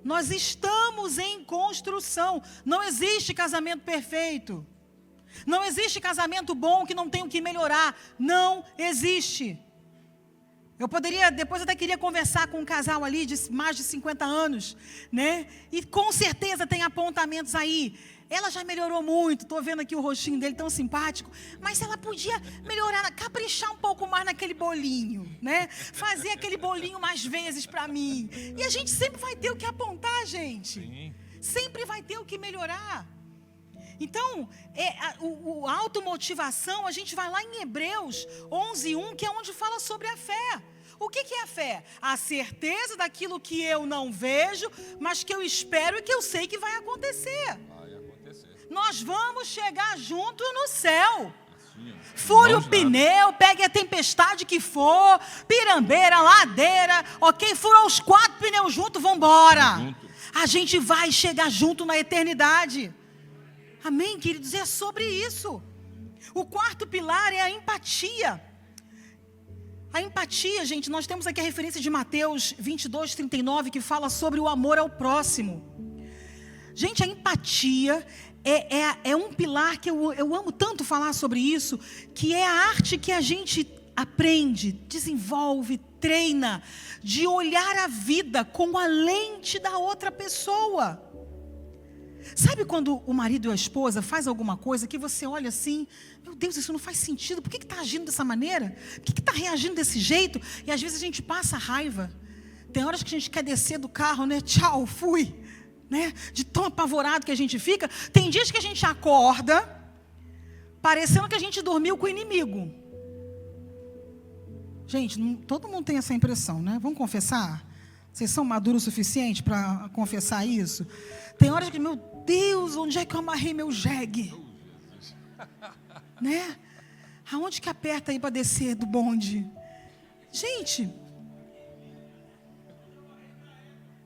Nós estamos em construção. Não existe casamento perfeito. Não existe casamento bom que não tem o que melhorar. Não existe. Eu poderia, depois até queria conversar com um casal ali de mais de 50 anos, né? E com certeza tem apontamentos aí. Ela já melhorou muito, estou vendo aqui o rostinho dele tão simpático, mas ela podia melhorar, caprichar um pouco mais naquele bolinho, né? Fazer aquele bolinho mais vezes para mim. E a gente sempre vai ter o que apontar, gente. Sim. Sempre vai ter o que melhorar. Então, a automotivação, a gente vai lá em Hebreus 11:1, que é onde fala sobre a fé. O que é a fé? A certeza daquilo que eu não vejo, mas que eu espero e que eu sei que vai acontecer. Vai acontecer. Nós vamos chegar junto no céu. Assim, Fure o pneu, pegue a tempestade que for, pirambeira, ladeira, ok? Furou os 4 pneus juntos, vamos embora. A gente vai chegar junto na eternidade. Amém, queridos? É sobre isso. O quarto pilar é a empatia. A empatia, gente, nós temos aqui a referência de Mateus 22:39, que fala sobre o amor ao próximo. Gente, a empatia é um pilar que eu amo tanto falar sobre isso, que é a arte que a gente aprende, desenvolve, treina de olhar a vida com a lente da outra pessoa. Sabe quando o marido ou a esposa faz alguma coisa que você olha assim, meu Deus, isso não faz sentido, por que está agindo dessa maneira? Por que está reagindo desse jeito? E às vezes a gente passa raiva. Tem horas que a gente quer descer do carro, né? Tchau, fui. Né? De tão apavorado que a gente fica. Tem dias que a gente acorda parecendo que a gente dormiu com o inimigo. Gente, todo mundo tem essa impressão, né? Vamos confessar? Vocês são maduros o suficiente para confessar isso? Tem horas que, meu Deus, onde é que eu amarrei meu jegue? Né? Aonde que aperta aí para descer do bonde? Gente,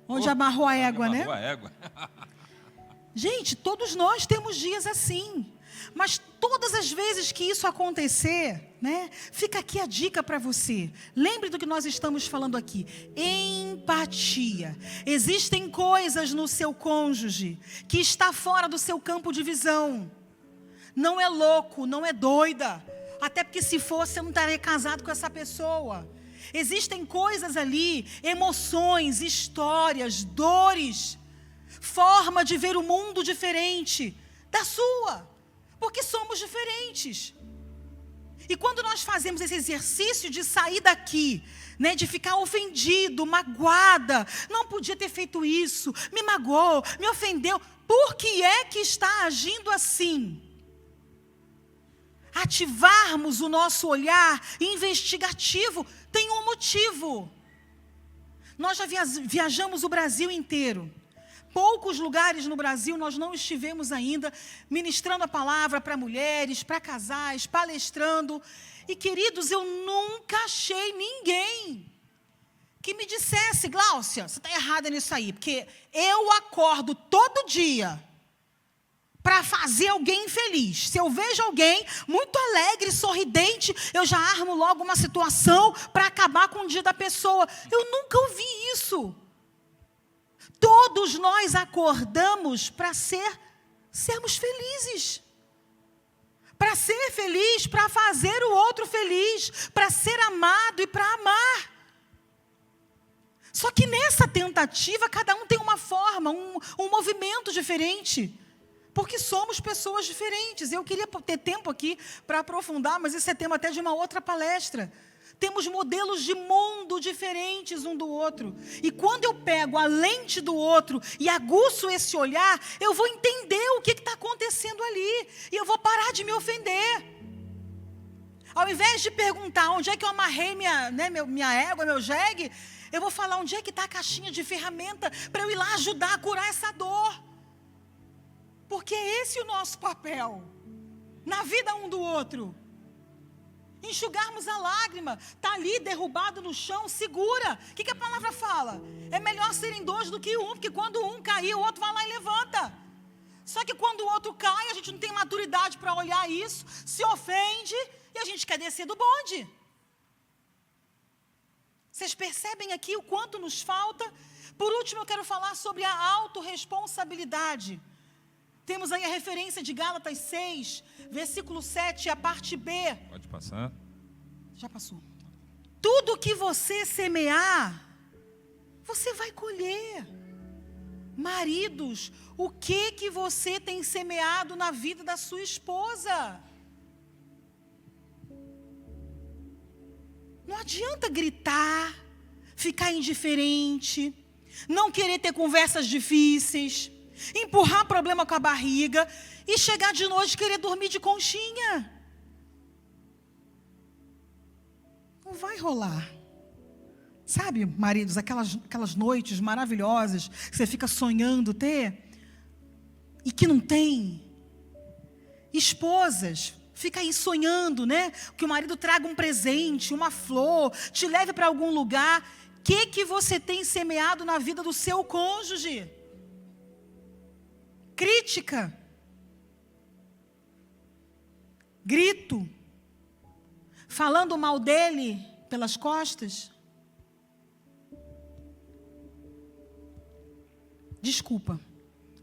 onde amarrou a égua, né? Amarrou a égua. Gente, todos nós temos dias assim. Mas todas as vezes que isso acontecer, né, fica aqui a dica para você. Lembre do que nós estamos falando aqui. Empatia. Existem coisas no seu cônjuge que está fora do seu campo de visão. Não é louco, não é doida. Até porque se fosse, eu não estaria casado com essa pessoa. Existem coisas ali, emoções, histórias, dores, forma de ver o mundo diferente da sua. Porque somos diferentes. E quando nós fazemos esse exercício de sair daqui, né, de ficar ofendido, magoada, não podia ter feito isso, me magoou, me ofendeu, por que é que está agindo assim? Ativarmos o nosso olhar investigativo tem um motivo. Nós já viajamos o Brasil inteiro. Poucos lugares no Brasil nós não estivemos ainda ministrando a palavra para mulheres, para casais, palestrando. E, queridos, eu nunca achei ninguém que me dissesse, Gláucia, você está errada nisso aí, porque eu acordo todo dia para fazer alguém feliz. Se eu vejo alguém muito alegre, sorridente, eu já armo logo uma situação para acabar com o dia da pessoa. Eu nunca ouvi isso. Todos nós acordamos para sermos felizes. Para ser feliz, para fazer o outro feliz, para ser amado e para amar. Só que nessa tentativa, cada um tem uma forma, um movimento diferente. Porque somos pessoas diferentes. Eu queria ter tempo aqui para aprofundar, mas esse é tema até de uma outra palestra. Temos modelos de mundo diferentes um do outro. E quando eu pego a lente do outro e aguço esse olhar, eu vou entender o que está acontecendo ali. E eu vou parar de me ofender. Ao invés de perguntar onde é que eu amarrei minha égua, meu jegue, eu vou falar onde é que está a caixinha de ferramenta para eu ir lá ajudar a curar essa dor. Porque é esse o nosso papel. Na vida um do outro. Enxugarmos a lágrima, está ali derrubado no chão, segura. O que a palavra fala? É melhor serem dois do que um, porque quando um cair, o outro vai lá e levanta. Só que quando o outro cai, a gente não tem maturidade para olhar isso, se ofende e a gente quer descer do bonde. Vocês percebem aqui o quanto nos falta? Por último, eu quero falar sobre a autorresponsabilidade. Temos aí a referência de Gálatas 6, versículo 7, a parte B. Pode passar. Já passou. Tudo que você semear, você vai colher. Maridos, o que você tem semeado na vida da sua esposa? Não adianta gritar, ficar indiferente, não querer ter conversas difíceis, empurrar problema com a barriga e chegar de noite e querer dormir de conchinha. Não vai rolar. Sabe, maridos, aquelas noites maravilhosas que você fica sonhando ter e que não tem. Esposas, fica aí sonhando, né? Que o marido traga um presente, uma flor, te leve para algum lugar. O que você tem semeado na vida do seu cônjuge? Crítica, grito, falando mal dele pelas costas. Desculpa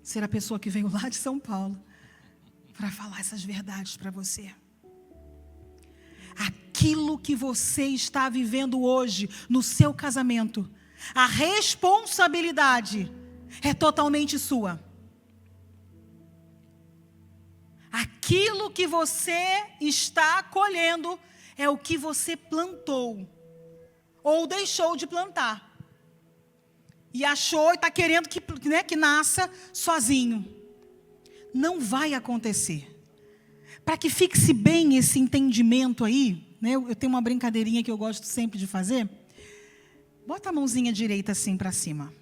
ser a pessoa que veio lá de São Paulo para falar essas verdades para você. aquilo que você está vivendo hoje no seu casamento, a responsabilidade é totalmente sua. Aquilo que você está colhendo é o que você plantou ou deixou de plantar. E achou e está querendo que nasça sozinho. Não vai acontecer. Para que fixe bem esse entendimento aí, né, eu tenho uma brincadeirinha que eu gosto sempre de fazer. Bota a mãozinha direita assim para cima.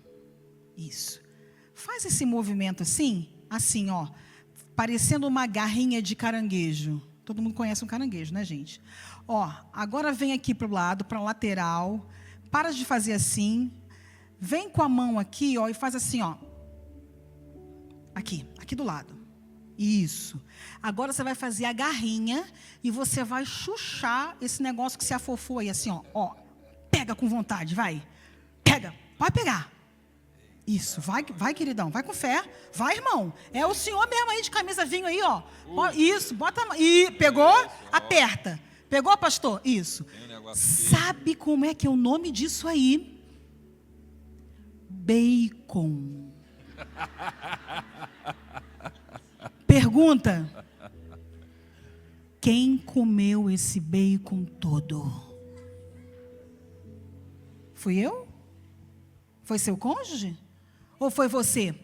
Isso. Faz esse movimento assim, ó, parecendo uma garrinha de caranguejo. Todo mundo conhece um caranguejo, né, gente? Ó, agora vem aqui para o lado, para a lateral. Para de fazer assim. Vem com a mão aqui, ó, e faz assim, ó. Aqui do lado. Isso. Agora você vai fazer a garrinha e você vai chuchar esse negócio que se afofou aí, assim, ó. Pega com vontade, vai. Pega, pode pegar. Isso, vai, queridão, vai com fé. Vai, irmão. É o senhor mesmo aí de camisa vinho aí, ó. Isso, bota a mão. E pegou? Aperta. Pegou, pastor? Isso. Sabe como é que é o nome disso aí? Bacon. Pergunta: quem comeu esse bacon todo? Fui eu? Foi seu cônjuge? Ou foi você?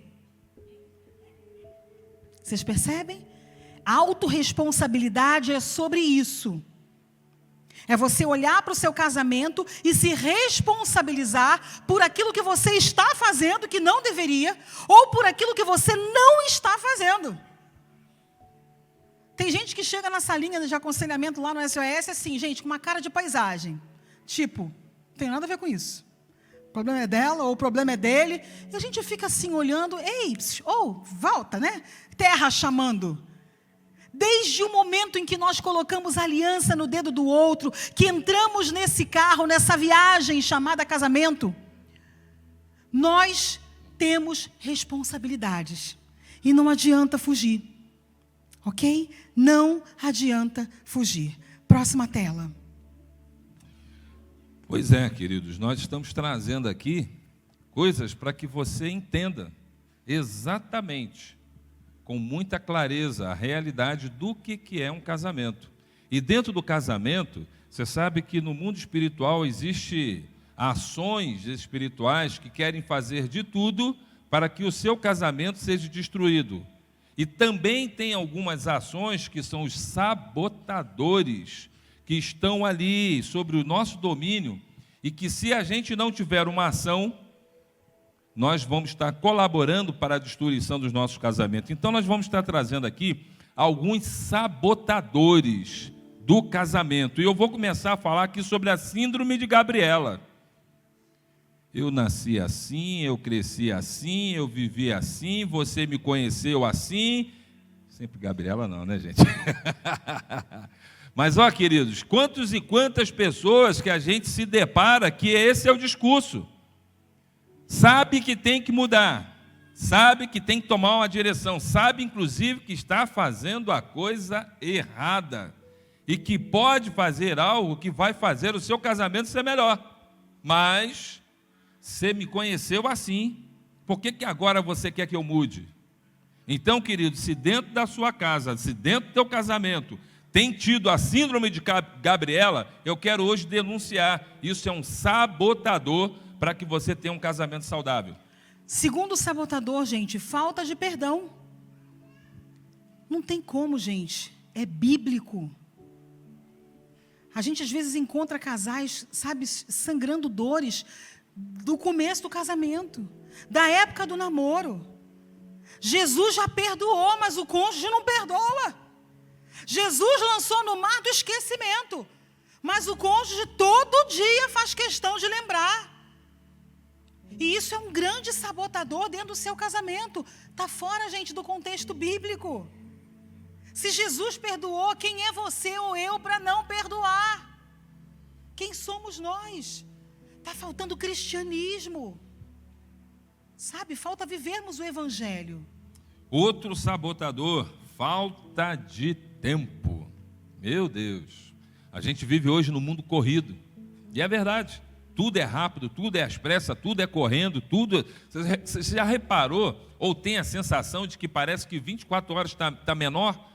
Vocês percebem? A autorresponsabilidade é sobre isso. É você olhar para o seu casamento e se responsabilizar por aquilo que você está fazendo que não deveria, ou por aquilo que você não está fazendo. Tem gente que chega na salinha de aconselhamento lá no SOS assim, gente, com uma cara de paisagem. Tipo, não tem nada a ver com isso. O problema é dela ou o problema é dele. E a gente fica assim olhando, ei, volta, né? Terra chamando. Desde o momento em que nós colocamos aliança no dedo do outro, que entramos nesse carro, nessa viagem chamada casamento, nós temos responsabilidades. E não adianta fugir. Ok? Não adianta fugir. Próxima tela. Pois é, queridos, nós estamos trazendo aqui coisas para que você entenda exatamente, com muita clareza, a realidade do que é um casamento. E dentro do casamento, você sabe que no mundo espiritual existe ações espirituais que querem fazer de tudo para que o seu casamento seja destruído. E também tem algumas ações que são os sabotadores, que estão ali sobre o nosso domínio, e que se a gente não tiver uma ação, nós vamos estar colaborando para a destruição dos nossos casamentos. Então nós vamos estar trazendo aqui alguns sabotadores do casamento. E eu vou começar a falar aqui sobre a síndrome de Gabriela. Eu nasci assim, eu cresci assim, eu vivi assim, você me conheceu assim. Sempre Gabriela não, né, gente? Mas, ó, queridos, quantos e quantas pessoas que a gente se depara que esse é o discurso. Sabe que tem que mudar, sabe que tem que tomar uma direção, sabe, inclusive, que está fazendo a coisa errada e que pode fazer algo que vai fazer o seu casamento ser melhor. Mas você me conheceu assim, por que agora você quer que eu mude? Então, querido, se dentro da sua casa, se dentro do teu casamento tem tido a síndrome de Gabriela, eu quero hoje denunciar. Isso é um sabotador para que você tenha um casamento saudável. Segundo sabotador, gente, falta de perdão. Não tem como, gente. É bíblico. A gente às vezes encontra casais, sabe, sangrando dores do começo do casamento, da época do namoro. Jesus já perdoou, mas o cônjuge não perdoa. Jesus lançou no mar do esquecimento, mas o cônjuge todo dia faz questão de lembrar. E isso é um grande sabotador dentro do seu casamento. Está fora, gente, do contexto bíblico. Se Jesus perdoou, quem é você ou eu para não perdoar? Quem somos nós? Está faltando cristianismo. Sabe, falta vivermos o evangelho. Outro sabotador, falta de tempo. Meu Deus. A gente vive hoje num mundo corrido. E é verdade. Tudo é rápido, tudo é às pressas, tudo é correndo, tudo... Você já reparou ou tem a sensação de que parece que 24 horas está menor?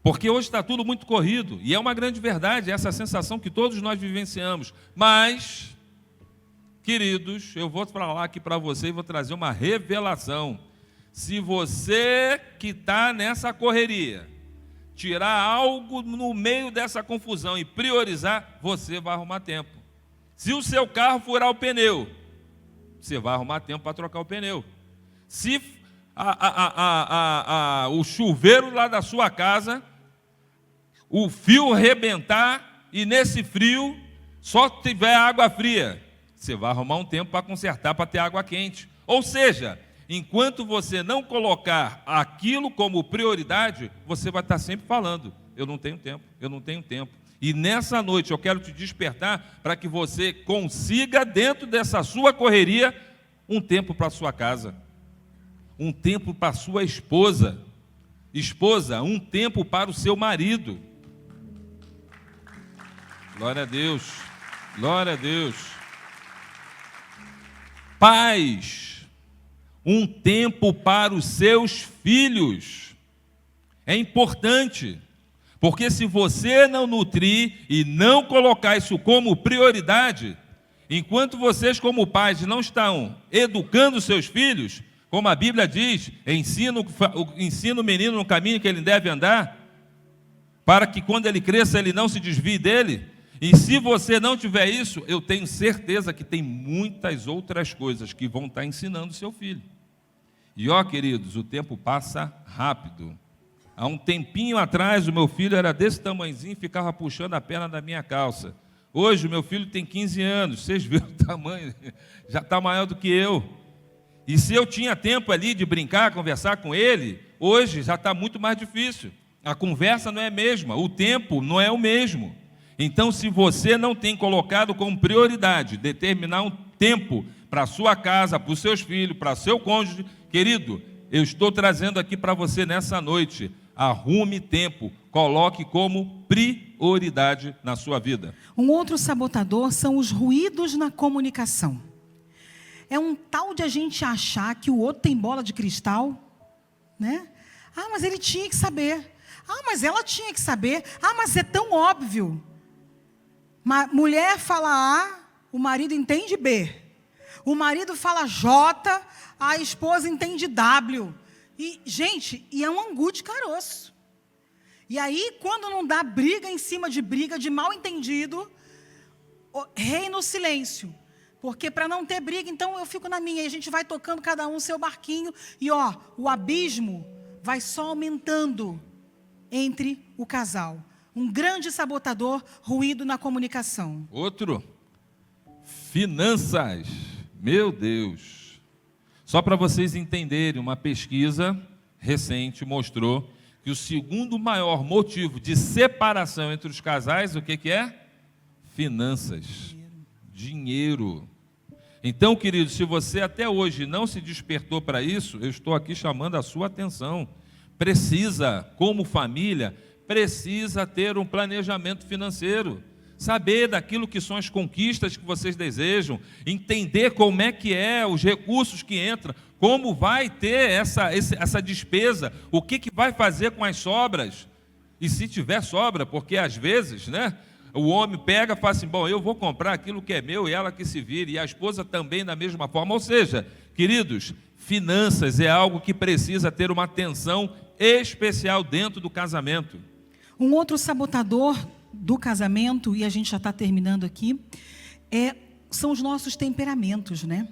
Porque hoje está tudo muito corrido. E é uma grande verdade, essa sensação que todos nós vivenciamos. Mas, queridos, eu vou falar aqui para você e vou trazer uma revelação. Se você que está nessa correria tirar algo no meio dessa confusão e priorizar, você vai arrumar tempo. Se o seu carro furar o pneu, você vai arrumar tempo para trocar o pneu. Se o chuveiro lá da sua casa, o fio rebentar e nesse frio só tiver água fria, você vai arrumar um tempo para consertar, para ter água quente. Ou seja, enquanto você não colocar aquilo como prioridade, você vai estar sempre falando, eu não tenho tempo, eu não tenho tempo. E nessa noite eu quero te despertar para que você consiga, dentro dessa sua correria, um tempo para a sua casa, um tempo para a sua esposa, um tempo para o seu marido. Glória a Deus, glória a Deus. Pais, um tempo para os seus filhos. É importante. Porque se você não nutrir e não colocar isso como prioridade, enquanto vocês como pais não estão educando seus filhos, como a Bíblia diz, ensina o menino no caminho que ele deve andar, para que quando ele cresça ele não se desvie dele. E se você não tiver isso, eu tenho certeza que tem muitas outras coisas que vão estar ensinando seu filho. E ó, queridos, o tempo passa rápido. Há um tempinho atrás, o meu filho era desse tamanhozinho e ficava puxando a perna da minha calça. Hoje, o meu filho tem 15 anos, vocês viram o tamanho, já está maior do que eu. E se eu tinha tempo ali de brincar, conversar com ele, hoje já está muito mais difícil. A conversa não é a mesma, o tempo não é o mesmo. Então, se você não tem colocado como prioridade determinar um tempo para a sua casa, para os seus filhos, para seu cônjuge, querido, eu estou trazendo aqui para você nessa noite, arrume tempo, coloque como prioridade na sua vida. Um outro sabotador são os ruídos na comunicação. É um tal de a gente achar que o outro tem bola de cristal, né? Ah, mas ele tinha que saber. Ah, mas ela tinha que saber. Ah, mas é tão óbvio. Mulher fala A, o marido entende B. O marido fala J, a esposa entende W. E, gente, é um angu de caroço. E aí, quando não dá briga em cima de briga, de mal entendido, reina o silêncio. Porque para não ter briga, então eu fico na minha. E a gente vai tocando cada um o seu barquinho. E ó, o abismo vai só aumentando entre o casal. Um grande sabotador, ruído na comunicação. Outro, finanças. Meu Deus. Só para vocês entenderem, uma pesquisa recente mostrou que o segundo maior motivo de separação entre os casais, o que é? Finanças. Dinheiro. Então, querido, se você até hoje não se despertou para isso, eu estou aqui chamando a sua atenção. Precisa, como família, precisa ter um planejamento financeiro. Saber daquilo que são as conquistas que vocês desejam, entender como é que é, os recursos que entram, como vai ter essa despesa, o que vai fazer com as sobras, e se tiver sobra, porque às vezes, né, o homem pega e fala assim, bom, eu vou comprar aquilo que é meu e ela que se vire, e a esposa também da mesma forma. Ou seja, queridos, finanças é algo que precisa ter uma atenção especial dentro do casamento. Um outro sabotador do casamento, e a gente já está terminando aqui, são os nossos temperamentos, né?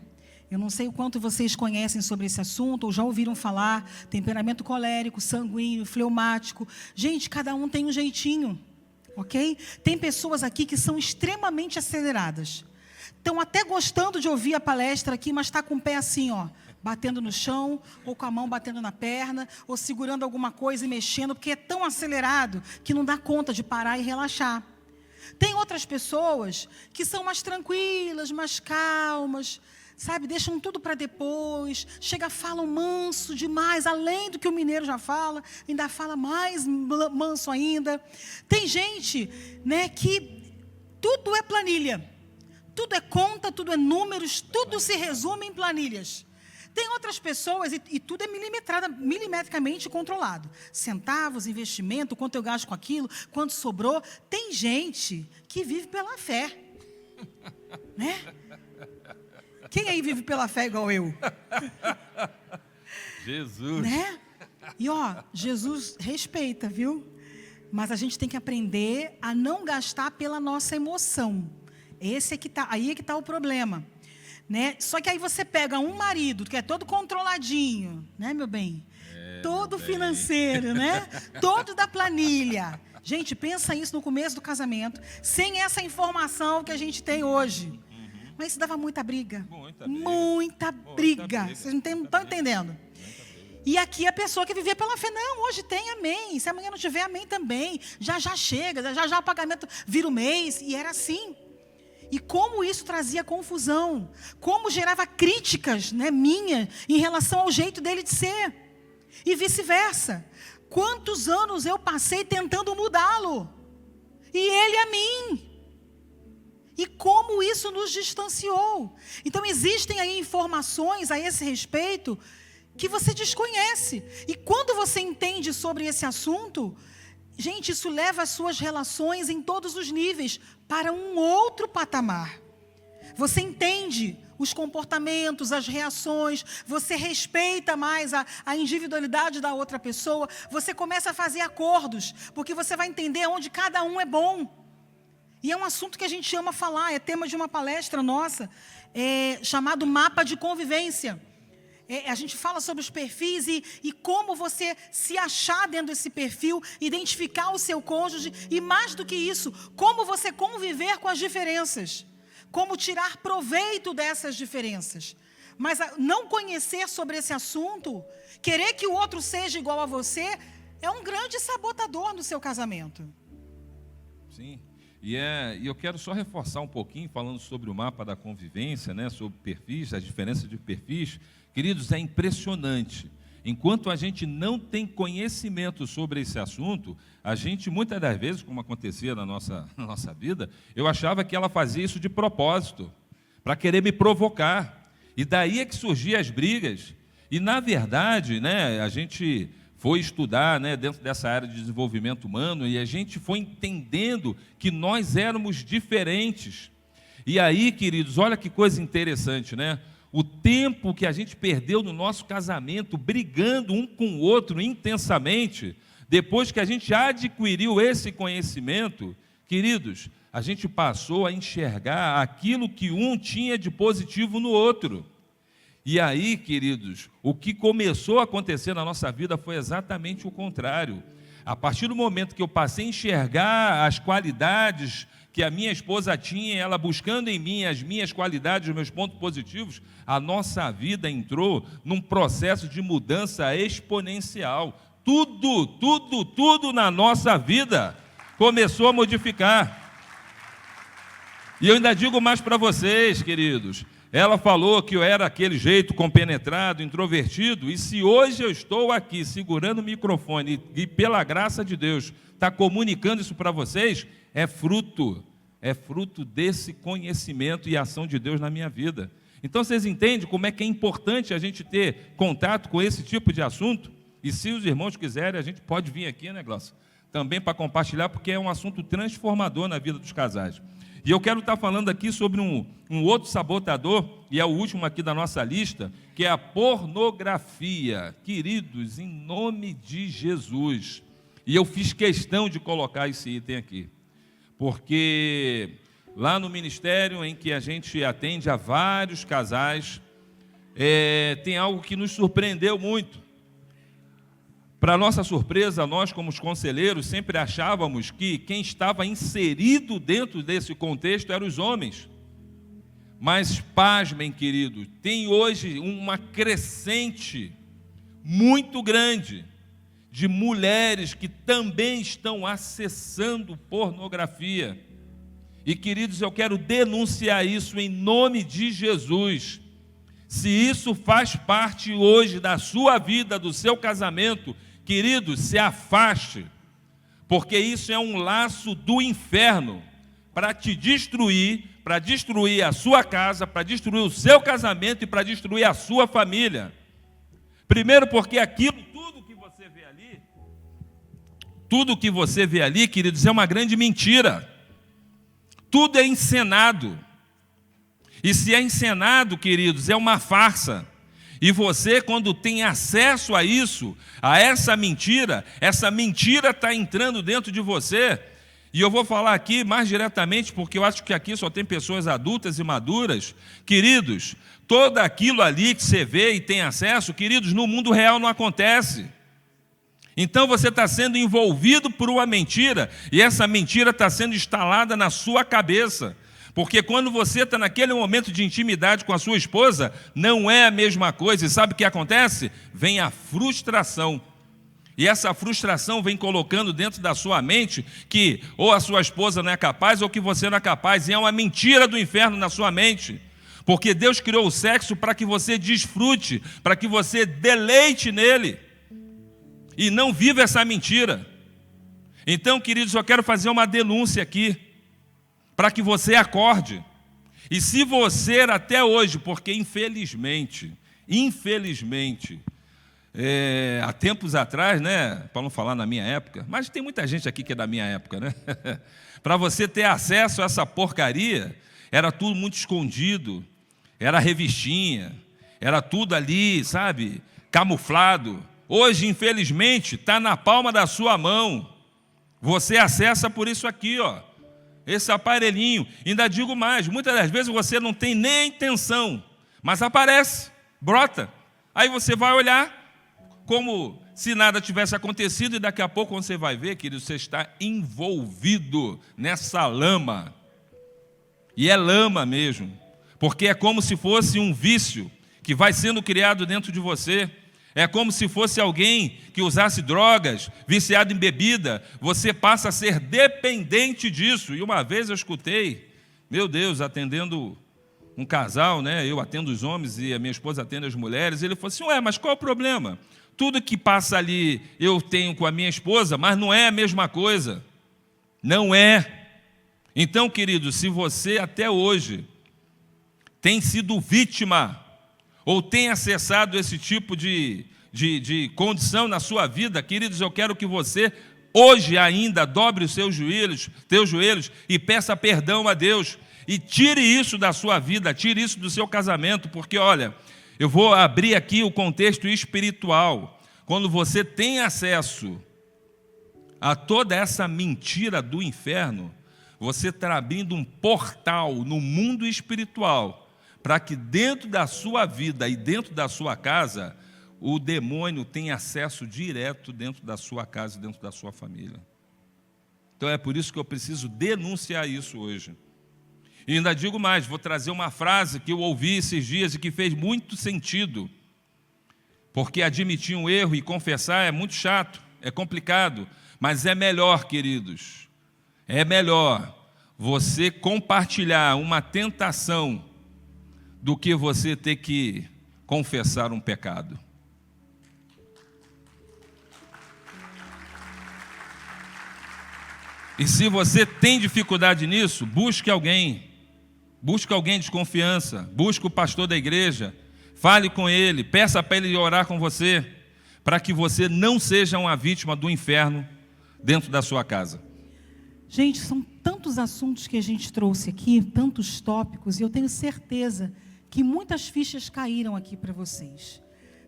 Eu não sei o quanto vocês conhecem sobre esse assunto, ou já ouviram falar, temperamento colérico, sanguíneo, fleumático. Gente, cada um tem um jeitinho, ok? Tem pessoas aqui que são extremamente aceleradas. Estão até gostando de ouvir a palestra aqui, mas está com o pé assim, ó, batendo no chão, ou com a mão batendo na perna, ou segurando alguma coisa e mexendo, porque é tão acelerado que não dá conta de parar e relaxar. Tem outras pessoas que são mais tranquilas, mais calmas, sabe, deixam tudo para depois, falam manso demais, além do que o mineiro já fala, ainda fala mais manso ainda. Tem gente, né, que tudo é planilha, tudo é conta, tudo é números, tudo se resume em planilhas. Tem outras pessoas, e tudo é milimetricamente controlado. Centavos, investimento, quanto eu gasto com aquilo, quanto sobrou. Tem gente que vive pela fé. Né? Quem aí vive pela fé igual eu? Jesus. Né? E, Jesus respeita, viu? Mas a gente tem que aprender a não gastar pela nossa emoção. Aí é que está o problema. Né? Só que aí você pega um marido que é todo controladinho, né, meu bem? Todo financeiro, né? Todo da planilha. Gente, pensa isso no começo do casamento, sem essa informação que a gente tem hoje. Mas isso dava muita briga. Muita briga. Vocês não estão entendendo? E aqui a pessoa que vivia pela fé, não, hoje tem, amém. Se amanhã não tiver, amém também. Já chega, já o pagamento vira o mês. E era assim. E como isso trazia confusão, como gerava críticas, né, minha, em relação ao jeito dele de ser, e vice-versa. Quantos anos eu passei tentando mudá-lo, e ele a mim, e como isso nos distanciou. Então existem aí informações a esse respeito, que você desconhece, e quando você entende sobre esse assunto, gente, isso leva as suas relações em todos os níveis para um outro patamar. Você entende os comportamentos, as reações, você respeita mais a individualidade da outra pessoa, você começa a fazer acordos, porque você vai entender onde cada um é bom. E é um assunto que a gente ama falar, é tema de uma palestra nossa, chamado Mapa de Convivência. A gente fala sobre os perfis e como você se achar dentro desse perfil, identificar o seu cônjuge e, mais do que isso, como você conviver com as diferenças, como tirar proveito dessas diferenças. Mas não conhecer sobre esse assunto, querer que o outro seja igual a você, é um grande sabotador no seu casamento. Sim. E eu quero só reforçar um pouquinho, falando sobre o mapa da convivência, né, sobre perfis, as diferenças de perfis. Queridos, é impressionante. Enquanto a gente não tem conhecimento sobre esse assunto, a gente, muitas das vezes, como acontecia na nossa vida, eu achava que ela fazia isso de propósito, para querer me provocar. E daí é que surgiam as brigas. E, na verdade, né, a gente foi estudar, né, dentro dessa área de desenvolvimento humano, e a gente foi entendendo que nós éramos diferentes. E aí, queridos, olha que coisa interessante, né? O tempo que a gente perdeu no nosso casamento, brigando um com o outro intensamente, depois que a gente adquiriu esse conhecimento, queridos, a gente passou a enxergar aquilo que um tinha de positivo no outro. E aí, queridos, o que começou a acontecer na nossa vida foi exatamente o contrário. A partir do momento que eu passei a enxergar as qualidades que a minha esposa tinha, ela buscando em mim as minhas qualidades, os meus pontos positivos, a nossa vida entrou num processo de mudança exponencial. Tudo na nossa vida começou a modificar. E eu ainda digo mais para vocês, queridos. Ela falou que eu era aquele jeito compenetrado, introvertido, e se hoje eu estou aqui segurando o microfone e pela graça de Deus está comunicando isso para vocês, é fruto desse conhecimento e ação de Deus na minha vida. Então vocês entendem como é que é importante a gente ter contato com esse tipo de assunto? E se os irmãos quiserem, a gente pode vir aqui, né, Glaucio? Também para compartilhar, porque é um assunto transformador na vida dos casais. E eu quero estar falando aqui sobre um outro sabotador, e é o último aqui da nossa lista, que é a pornografia. Queridos, em nome de Jesus. E eu fiz questão de colocar esse item aqui, porque lá no ministério em que a gente atende a vários casais, tem algo que nos surpreendeu muito. Para nossa surpresa, nós como os conselheiros sempre achávamos que quem estava inserido dentro desse contexto eram os homens. Mas pasmem, queridos, tem hoje uma crescente muito grande de mulheres que também estão acessando pornografia. E, queridos, eu quero denunciar isso em nome de Jesus. Se isso faz parte hoje da sua vida, do seu casamento, querido, se afaste, porque isso é um laço do inferno para te destruir, para destruir a sua casa, para destruir o seu casamento e para destruir a sua família. Primeiro porque aquilo, tudo que você vê ali, queridos, é uma grande mentira. Tudo é encenado. E se é encenado, queridos, é uma farsa. E você, quando tem acesso a isso, a essa mentira está entrando dentro de você. E eu vou falar aqui mais diretamente, porque eu acho que aqui só tem pessoas adultas e maduras. Queridos, tudo aquilo ali que você vê e tem acesso, queridos, no mundo real não acontece. Então você está sendo envolvido por uma mentira, e essa mentira está sendo instalada na sua cabeça. Porque quando você está naquele momento de intimidade com a sua esposa, não é a mesma coisa. E sabe o que acontece? Vem a frustração. E essa frustração vem colocando dentro da sua mente que ou a sua esposa não é capaz ou que você não é capaz. E é uma mentira do inferno na sua mente. Porque Deus criou o sexo para que você desfrute, para que você deleite nele. E não viva essa mentira. Então, queridos, eu quero fazer uma denúncia aqui, para que você acorde. E se você até hoje, porque infelizmente, há tempos atrás, né, para não falar na minha época, mas tem muita gente aqui que é da minha época, né? Para você ter acesso a essa porcaria, era tudo muito escondido, era revistinha, era tudo ali, sabe, camuflado. Hoje, infelizmente, está na palma da sua mão. Você acessa por isso aqui, ó, esse aparelhinho. Ainda digo mais, muitas das vezes você não tem nem a intenção, mas aparece, brota. Aí você vai olhar como se nada tivesse acontecido e daqui a pouco quando você vai ver, querido, você está envolvido nessa lama. E é lama mesmo, porque é como se fosse um vício que vai sendo criado dentro de você. É como se fosse alguém que usasse drogas, viciado em bebida. Você passa a ser dependente disso. E uma vez eu escutei, meu Deus, atendendo um casal, né? Eu atendo os homens e a minha esposa atende as mulheres. Ele falou assim, ué, mas qual é o problema? Tudo que passa ali eu tenho com a minha esposa, mas não é a mesma coisa. Não é. Então, querido, se você até hoje tem sido vítima ou tem acessado esse tipo de condição na sua vida, queridos, eu quero que você, hoje ainda, dobre os teus joelhos e peça perdão a Deus. E tire isso da sua vida, tire isso do seu casamento, porque, olha, eu vou abrir aqui o contexto espiritual. Quando você tem acesso a toda essa mentira do inferno, você está abrindo um portal no mundo espiritual, para que dentro da sua vida e dentro da sua casa, o demônio tenha acesso direto dentro da sua casa e dentro da sua família. Então é por isso que eu preciso denunciar isso hoje. E ainda digo mais, vou trazer uma frase que eu ouvi esses dias e que fez muito sentido. Porque admitir um erro e confessar é muito chato, é complicado, mas é melhor, queridos, é melhor você compartilhar uma tentação do que você ter que confessar um pecado. E se você tem dificuldade nisso, busque alguém de confiança, busque o pastor da igreja, fale com ele, peça para ele orar com você, para que você não seja uma vítima do inferno dentro da sua casa. Gente, são tantos assuntos que a gente trouxe aqui, tantos tópicos, e eu tenho certeza que muitas fichas caíram aqui para vocês.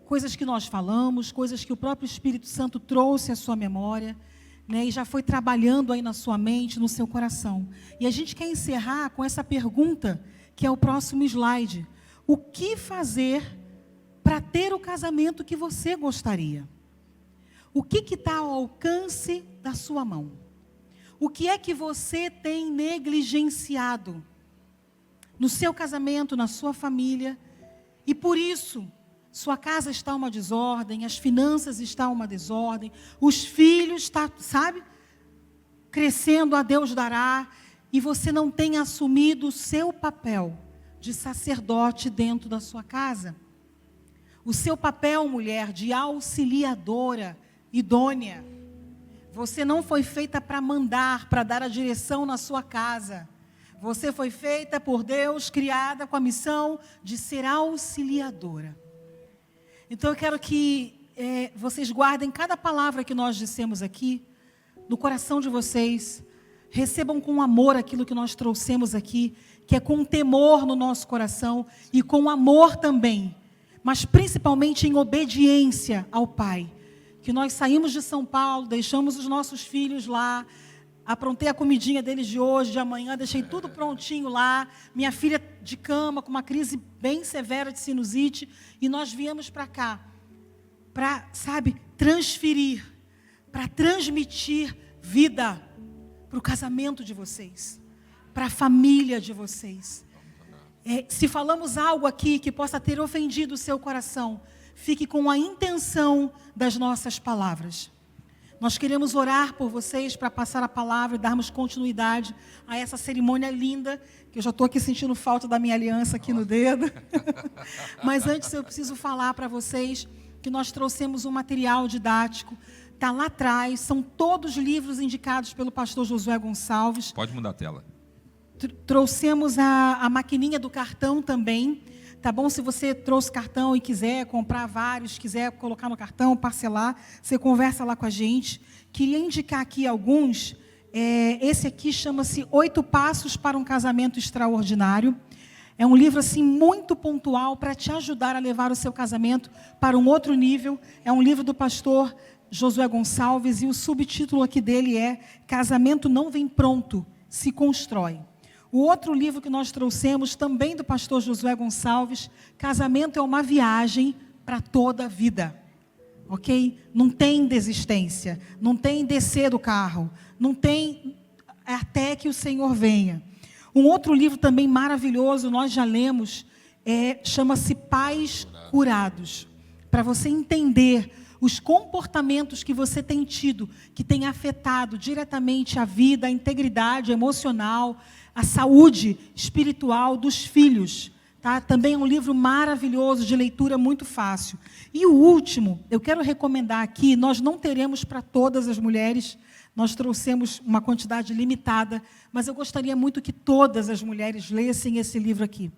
Coisas que nós falamos, coisas que o próprio Espírito Santo trouxe à sua memória, né, e já foi trabalhando aí na sua mente, no seu coração. E a gente quer encerrar com essa pergunta, que é o próximo slide. O que fazer para ter o casamento que você gostaria? O que está ao alcance da sua mão? O que é que você tem negligenciado no seu casamento, na sua família? E por isso, sua casa está uma desordem, as finanças estão uma desordem, os filhos estão, sabe, crescendo, a Deus dará, e você não tem assumido o seu papel de sacerdote dentro da sua casa. O seu papel, mulher, de auxiliadora idônea. Você não foi feita para mandar, para dar a direção na sua casa. Você foi feita por Deus, criada com a missão de ser auxiliadora. Então eu quero que vocês guardem cada palavra que nós dissemos aqui, no coração de vocês. Recebam com amor aquilo que nós trouxemos aqui, que é com temor no nosso coração e com amor também, mas principalmente em obediência ao Pai. Que nós saímos de São Paulo, deixamos os nossos filhos lá, aprontei a comidinha deles de hoje, de amanhã, deixei tudo prontinho lá, minha filha de cama, com uma crise bem severa de sinusite, e nós viemos para cá, para, transferir, para transmitir vida para o casamento de vocês, para a família de vocês. Se falamos algo aqui que possa ter ofendido o seu coração, fique com a intenção das nossas palavras. Nós queremos orar por vocês para passar a palavra e darmos continuidade a essa cerimônia linda, que eu já estou aqui sentindo falta da minha aliança aqui no dedo. Mas antes eu preciso falar para vocês que nós trouxemos um material didático. Está lá atrás, são todos livros indicados pelo pastor Josué Gonçalves. Pode mudar a tela. Trouxemos a maquininha do cartão também. Tá bom? Se você trouxe cartão e quiser comprar vários, quiser colocar no cartão, parcelar, você conversa lá com a gente. Queria indicar aqui alguns. Esse aqui chama-se 8 Passos para um Casamento Extraordinário. É um livro assim muito pontual para te ajudar a levar o seu casamento para um outro nível. É um livro do pastor Josué Gonçalves e o subtítulo aqui dele é Casamento não vem pronto, se constrói. O outro livro que nós trouxemos, também do pastor Josué Gonçalves, Casamento é uma viagem para toda a vida. Ok? Não tem desistência, não tem descer do carro, não tem até que o Senhor venha. Um outro livro também maravilhoso, nós já lemos, chama-se Pais Curados. Para você entender os comportamentos que você tem tido, que tem afetado diretamente a vida, a integridade emocional, a saúde espiritual dos filhos. Tá? Também é um livro maravilhoso, de leitura muito fácil. E o último, eu quero recomendar aqui, nós não teremos para todas as mulheres, nós trouxemos uma quantidade limitada, mas eu gostaria muito que todas as mulheres lessem esse livro aqui.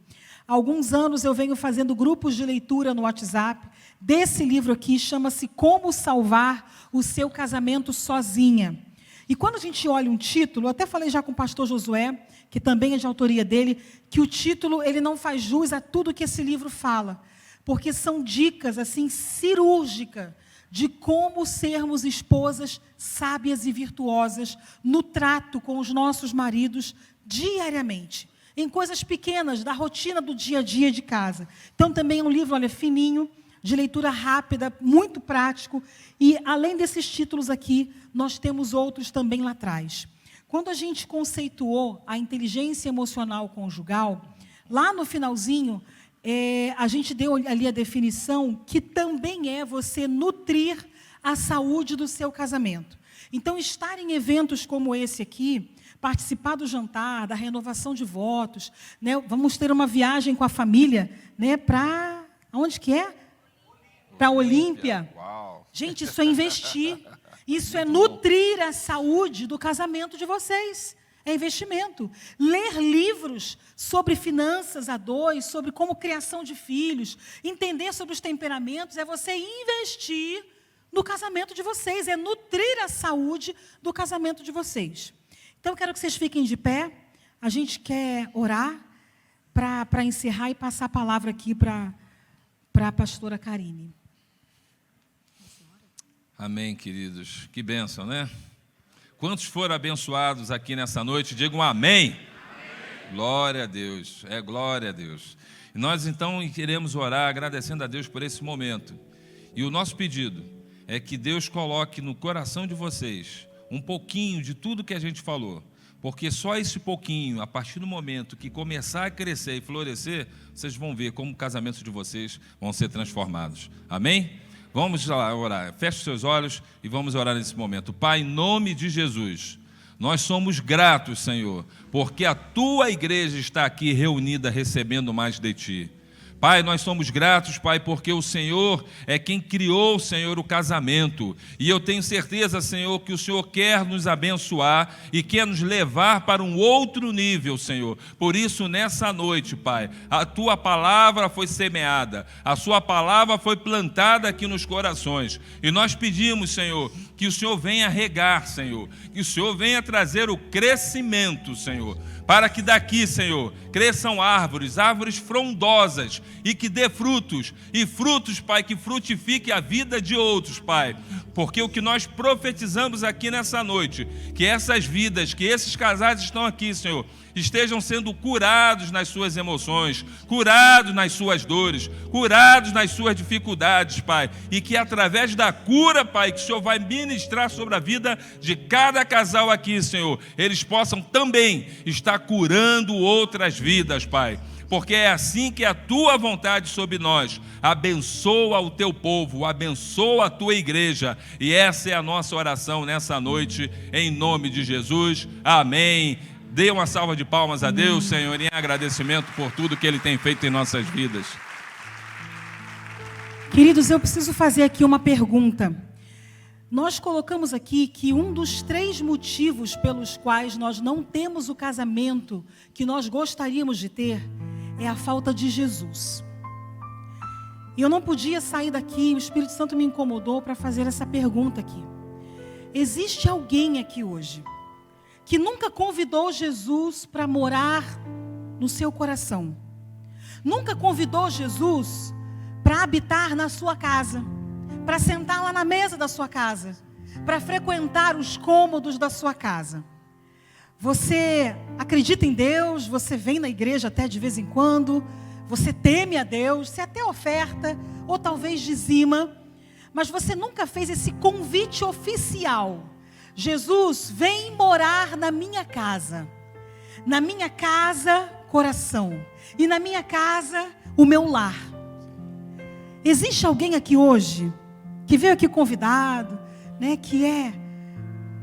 Há alguns anos eu venho fazendo grupos de leitura no WhatsApp, desse livro aqui, chama-se Como Salvar o Seu Casamento Sozinha. E quando a gente olha um título, eu até falei já com o pastor Josué, que também é de autoria dele, que o título ele não faz jus a tudo que esse livro fala, porque são dicas assim cirúrgicas de como sermos esposas sábias e virtuosas no trato com os nossos maridos diariamente, em coisas pequenas da rotina do dia a dia de casa. Então também é um livro, olha, fininho, de leitura rápida, muito prático, e além desses títulos aqui, nós temos outros também lá atrás. Quando a gente conceituou a inteligência emocional conjugal, lá no finalzinho, a gente deu ali a definição que também é você nutrir a saúde do seu casamento. Então, estar em eventos como esse aqui, participar do jantar, da renovação de votos, né, vamos ter uma viagem com a família, né, para... Onde que é? Para a Olímpia. Uau. Gente, isso é investir. Isso é nutrir a saúde do casamento de vocês. É investimento. Ler livros sobre finanças a dois, sobre como criação de filhos, entender sobre os temperamentos, é você investir no casamento de vocês, é nutrir a saúde do casamento de vocês. Então, eu quero que vocês fiquem de pé. A gente quer orar para encerrar e passar a palavra aqui para a pastora Karine. Amém, queridos. Que bênção, né? Quantos foram abençoados aqui nessa noite? Digam amém. Amém. Glória a Deus. Glória a Deus. E nós, então, queremos orar agradecendo a Deus por esse momento. E o nosso pedido é que Deus coloque no coração de vocês um pouquinho de tudo que a gente falou. Porque só esse pouquinho, a partir do momento que começar a crescer e florescer, vocês vão ver como o casamento de vocês vão ser transformados. Amém? Vamos lá orar. Feche seus olhos e vamos orar nesse momento. Pai, em nome de Jesus, Nós somos gratos, Senhor, porque a Tua igreja está aqui reunida recebendo mais de Ti. Pai, nós somos gratos, Pai, porque o Senhor é quem criou, Senhor, o casamento. E eu tenho certeza, Senhor, que o Senhor quer nos abençoar e quer nos levar para um outro nível, Senhor. Por isso, nessa noite, Pai, a Tua palavra foi semeada, a Sua palavra foi plantada aqui nos corações. E nós pedimos, Senhor, que o Senhor venha regar, Senhor, que o Senhor venha trazer o crescimento, Senhor, para que daqui, Senhor, cresçam árvores frondosas e que dê frutos, e frutos, Pai, que frutifique a vida de outros, Pai, porque o que nós profetizamos aqui nessa noite, que essas vidas, que esses casais estão aqui, Senhor, estejam sendo curados nas suas emoções, curados nas suas dores, curados nas suas dificuldades, Pai, e que através da cura, Pai, que o Senhor vai ministrar sobre a vida de cada casal aqui, Senhor, eles possam também estar curando outras vidas, Pai, porque é assim que a Tua vontade sobre nós. Abençoa o Teu povo, abençoa a Tua igreja, e essa é a nossa oração nessa noite, em nome de Jesus, amém. Dê uma salva de palmas a Deus, Senhor, em agradecimento por tudo que Ele tem feito em nossas vidas. Queridos, eu preciso fazer aqui uma pergunta. Nós colocamos aqui que um dos 3 motivos pelos quais nós não temos o casamento que nós gostaríamos de ter é a falta de Jesus. E eu não podia sair daqui, o Espírito Santo me incomodou para fazer essa pergunta aqui. Existe alguém aqui hoje que nunca convidou Jesus para morar no seu coração? Nunca convidou Jesus para habitar na sua casa, para sentar lá na mesa da sua casa, para frequentar os cômodos da sua casa? Você acredita em Deus, você vem na igreja até de vez em quando, você teme a Deus, você até oferta, ou talvez dizima, mas você nunca fez esse convite oficial. Jesus, vem morar na minha casa, coração, e na minha casa, o meu lar. Existe alguém aqui hoje, que veio aqui convidado, né,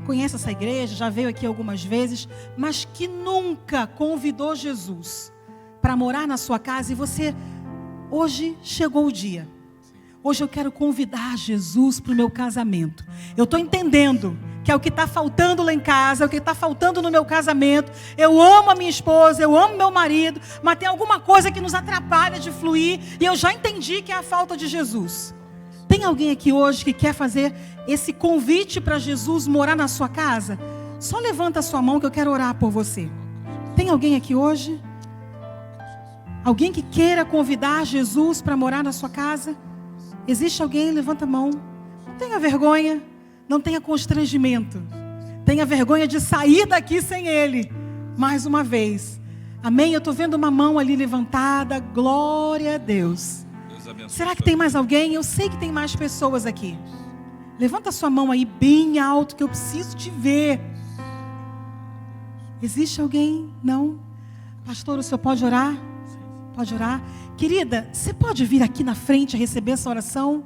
conhece essa igreja, já veio aqui algumas vezes, mas que nunca convidou Jesus para morar na sua casa, e você, hoje chegou o dia. Hoje eu quero convidar Jesus para o meu casamento. Eu estou entendendo que é o que está faltando lá em casa, é o que está faltando no meu casamento. Eu amo a minha esposa, eu amo meu marido, mas tem alguma coisa que nos atrapalha de fluir, e eu já entendi que é a falta de Jesus. Tem alguém aqui hoje que quer fazer esse convite para Jesus morar na sua casa? Só levanta a sua mão que eu quero orar por você. Tem alguém aqui hoje? Alguém que queira convidar Jesus para morar na sua casa? Existe alguém? Levanta a mão. Não tenha vergonha, não tenha constrangimento. Tenha vergonha de sair daqui sem Ele. Mais uma vez. Amém? Eu estou vendo uma mão ali levantada. Glória a Deus. Será que tem mais alguém? Eu sei que tem mais pessoas aqui. Levanta a sua mão aí bem alto, que eu preciso te ver. Existe alguém? Não? Pastor, o senhor pode orar? Pode orar? Querida, você pode vir aqui na frente receber essa oração?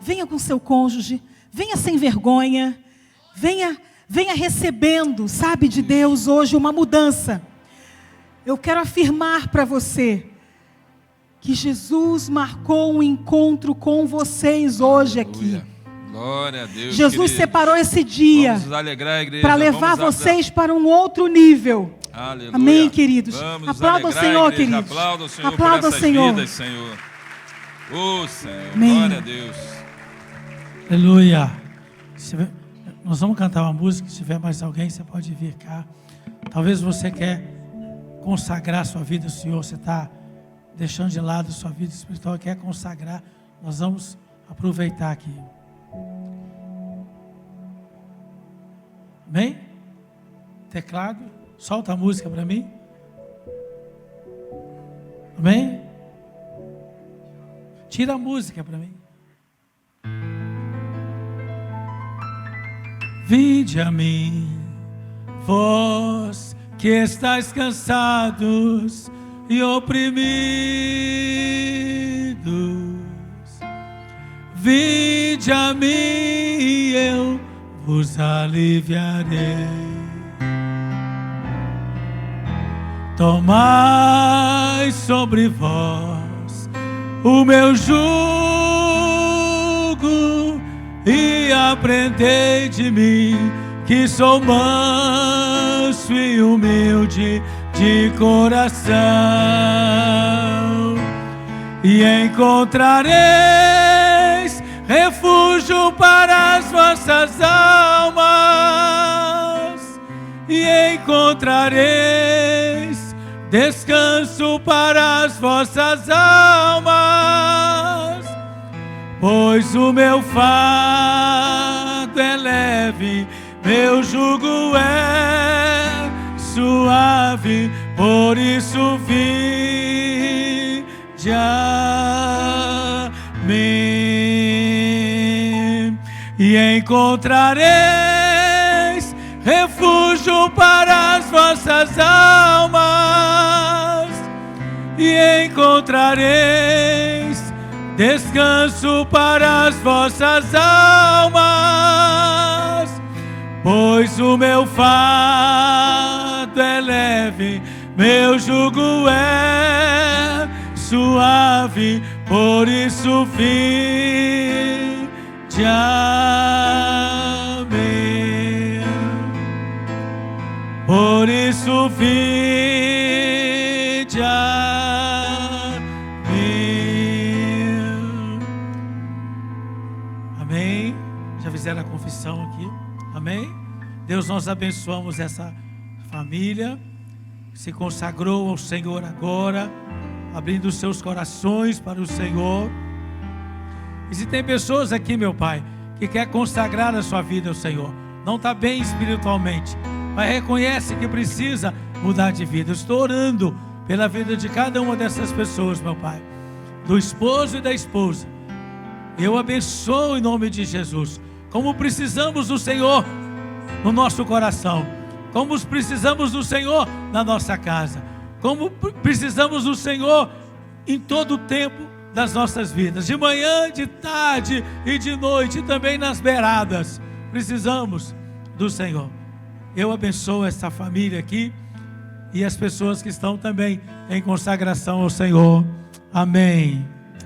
Venha com seu cônjuge, venha sem vergonha, venha recebendo, sabe, de Deus hoje uma mudança. Eu quero afirmar para você que Jesus marcou um encontro com vocês hoje aqui. Glória a Deus. Jesus queridos, separou esse dia para levar vocês para um outro nível. Aleluia. Amém, queridos? Aplauda o Senhor, queridos. Aplauda o Senhor Aplauda por essas o Senhor. vidas, Senhor. Ô, Senhor, Amém. glória a Deus. Aleluia. Nós vamos cantar uma música. Se tiver mais alguém, você pode vir cá. Talvez você quer consagrar sua vida ao Senhor. Você está deixando de lado sua vida espiritual, quer consagrar. Nós vamos aproveitar aqui. Amém? Teclado, solta a música para mim. Amém? Tira a música para mim. Vinde a mim, vós que estáis cansados e oprimidos, vinde a mim e eu vos aliviarei. tomai sobre vós o meu jugo e aprendei de mim, que sou manso e humilde de coração, e encontrareis refúgio para as vossas almas, e encontrareis descanso para as vossas almas, pois o meu fardo é leve, meu jugo é suave, por isso vinde a mim, e encontrareis refúgio para as vossas almas, e encontrareis descanso para as vossas almas, pois o meu fardo é leve, meu jugo é suave, por isso vinde a mim, por isso vinde a mim. Amém? Já fizeram a confissão aqui? Amém? Deus, nós abençoamos essa família que se consagrou ao Senhor agora, abrindo os seus corações para o Senhor. E se tem pessoas aqui, meu Pai, que quer consagrar a sua vida ao Senhor, não está bem espiritualmente, mas reconhece que precisa mudar de vida. Eu estou orando pela vida de cada uma dessas pessoas, meu Pai, do esposo e da esposa. Eu abençoo em nome de Jesus. Como precisamos do Senhor no nosso coração, como precisamos do Senhor na nossa casa, como precisamos do Senhor em todo o tempo das nossas vidas, de manhã, de tarde e de noite, e também nas beiradas, precisamos do Senhor. Eu abençoo essa família aqui e as pessoas que estão também em consagração ao Senhor. Amém.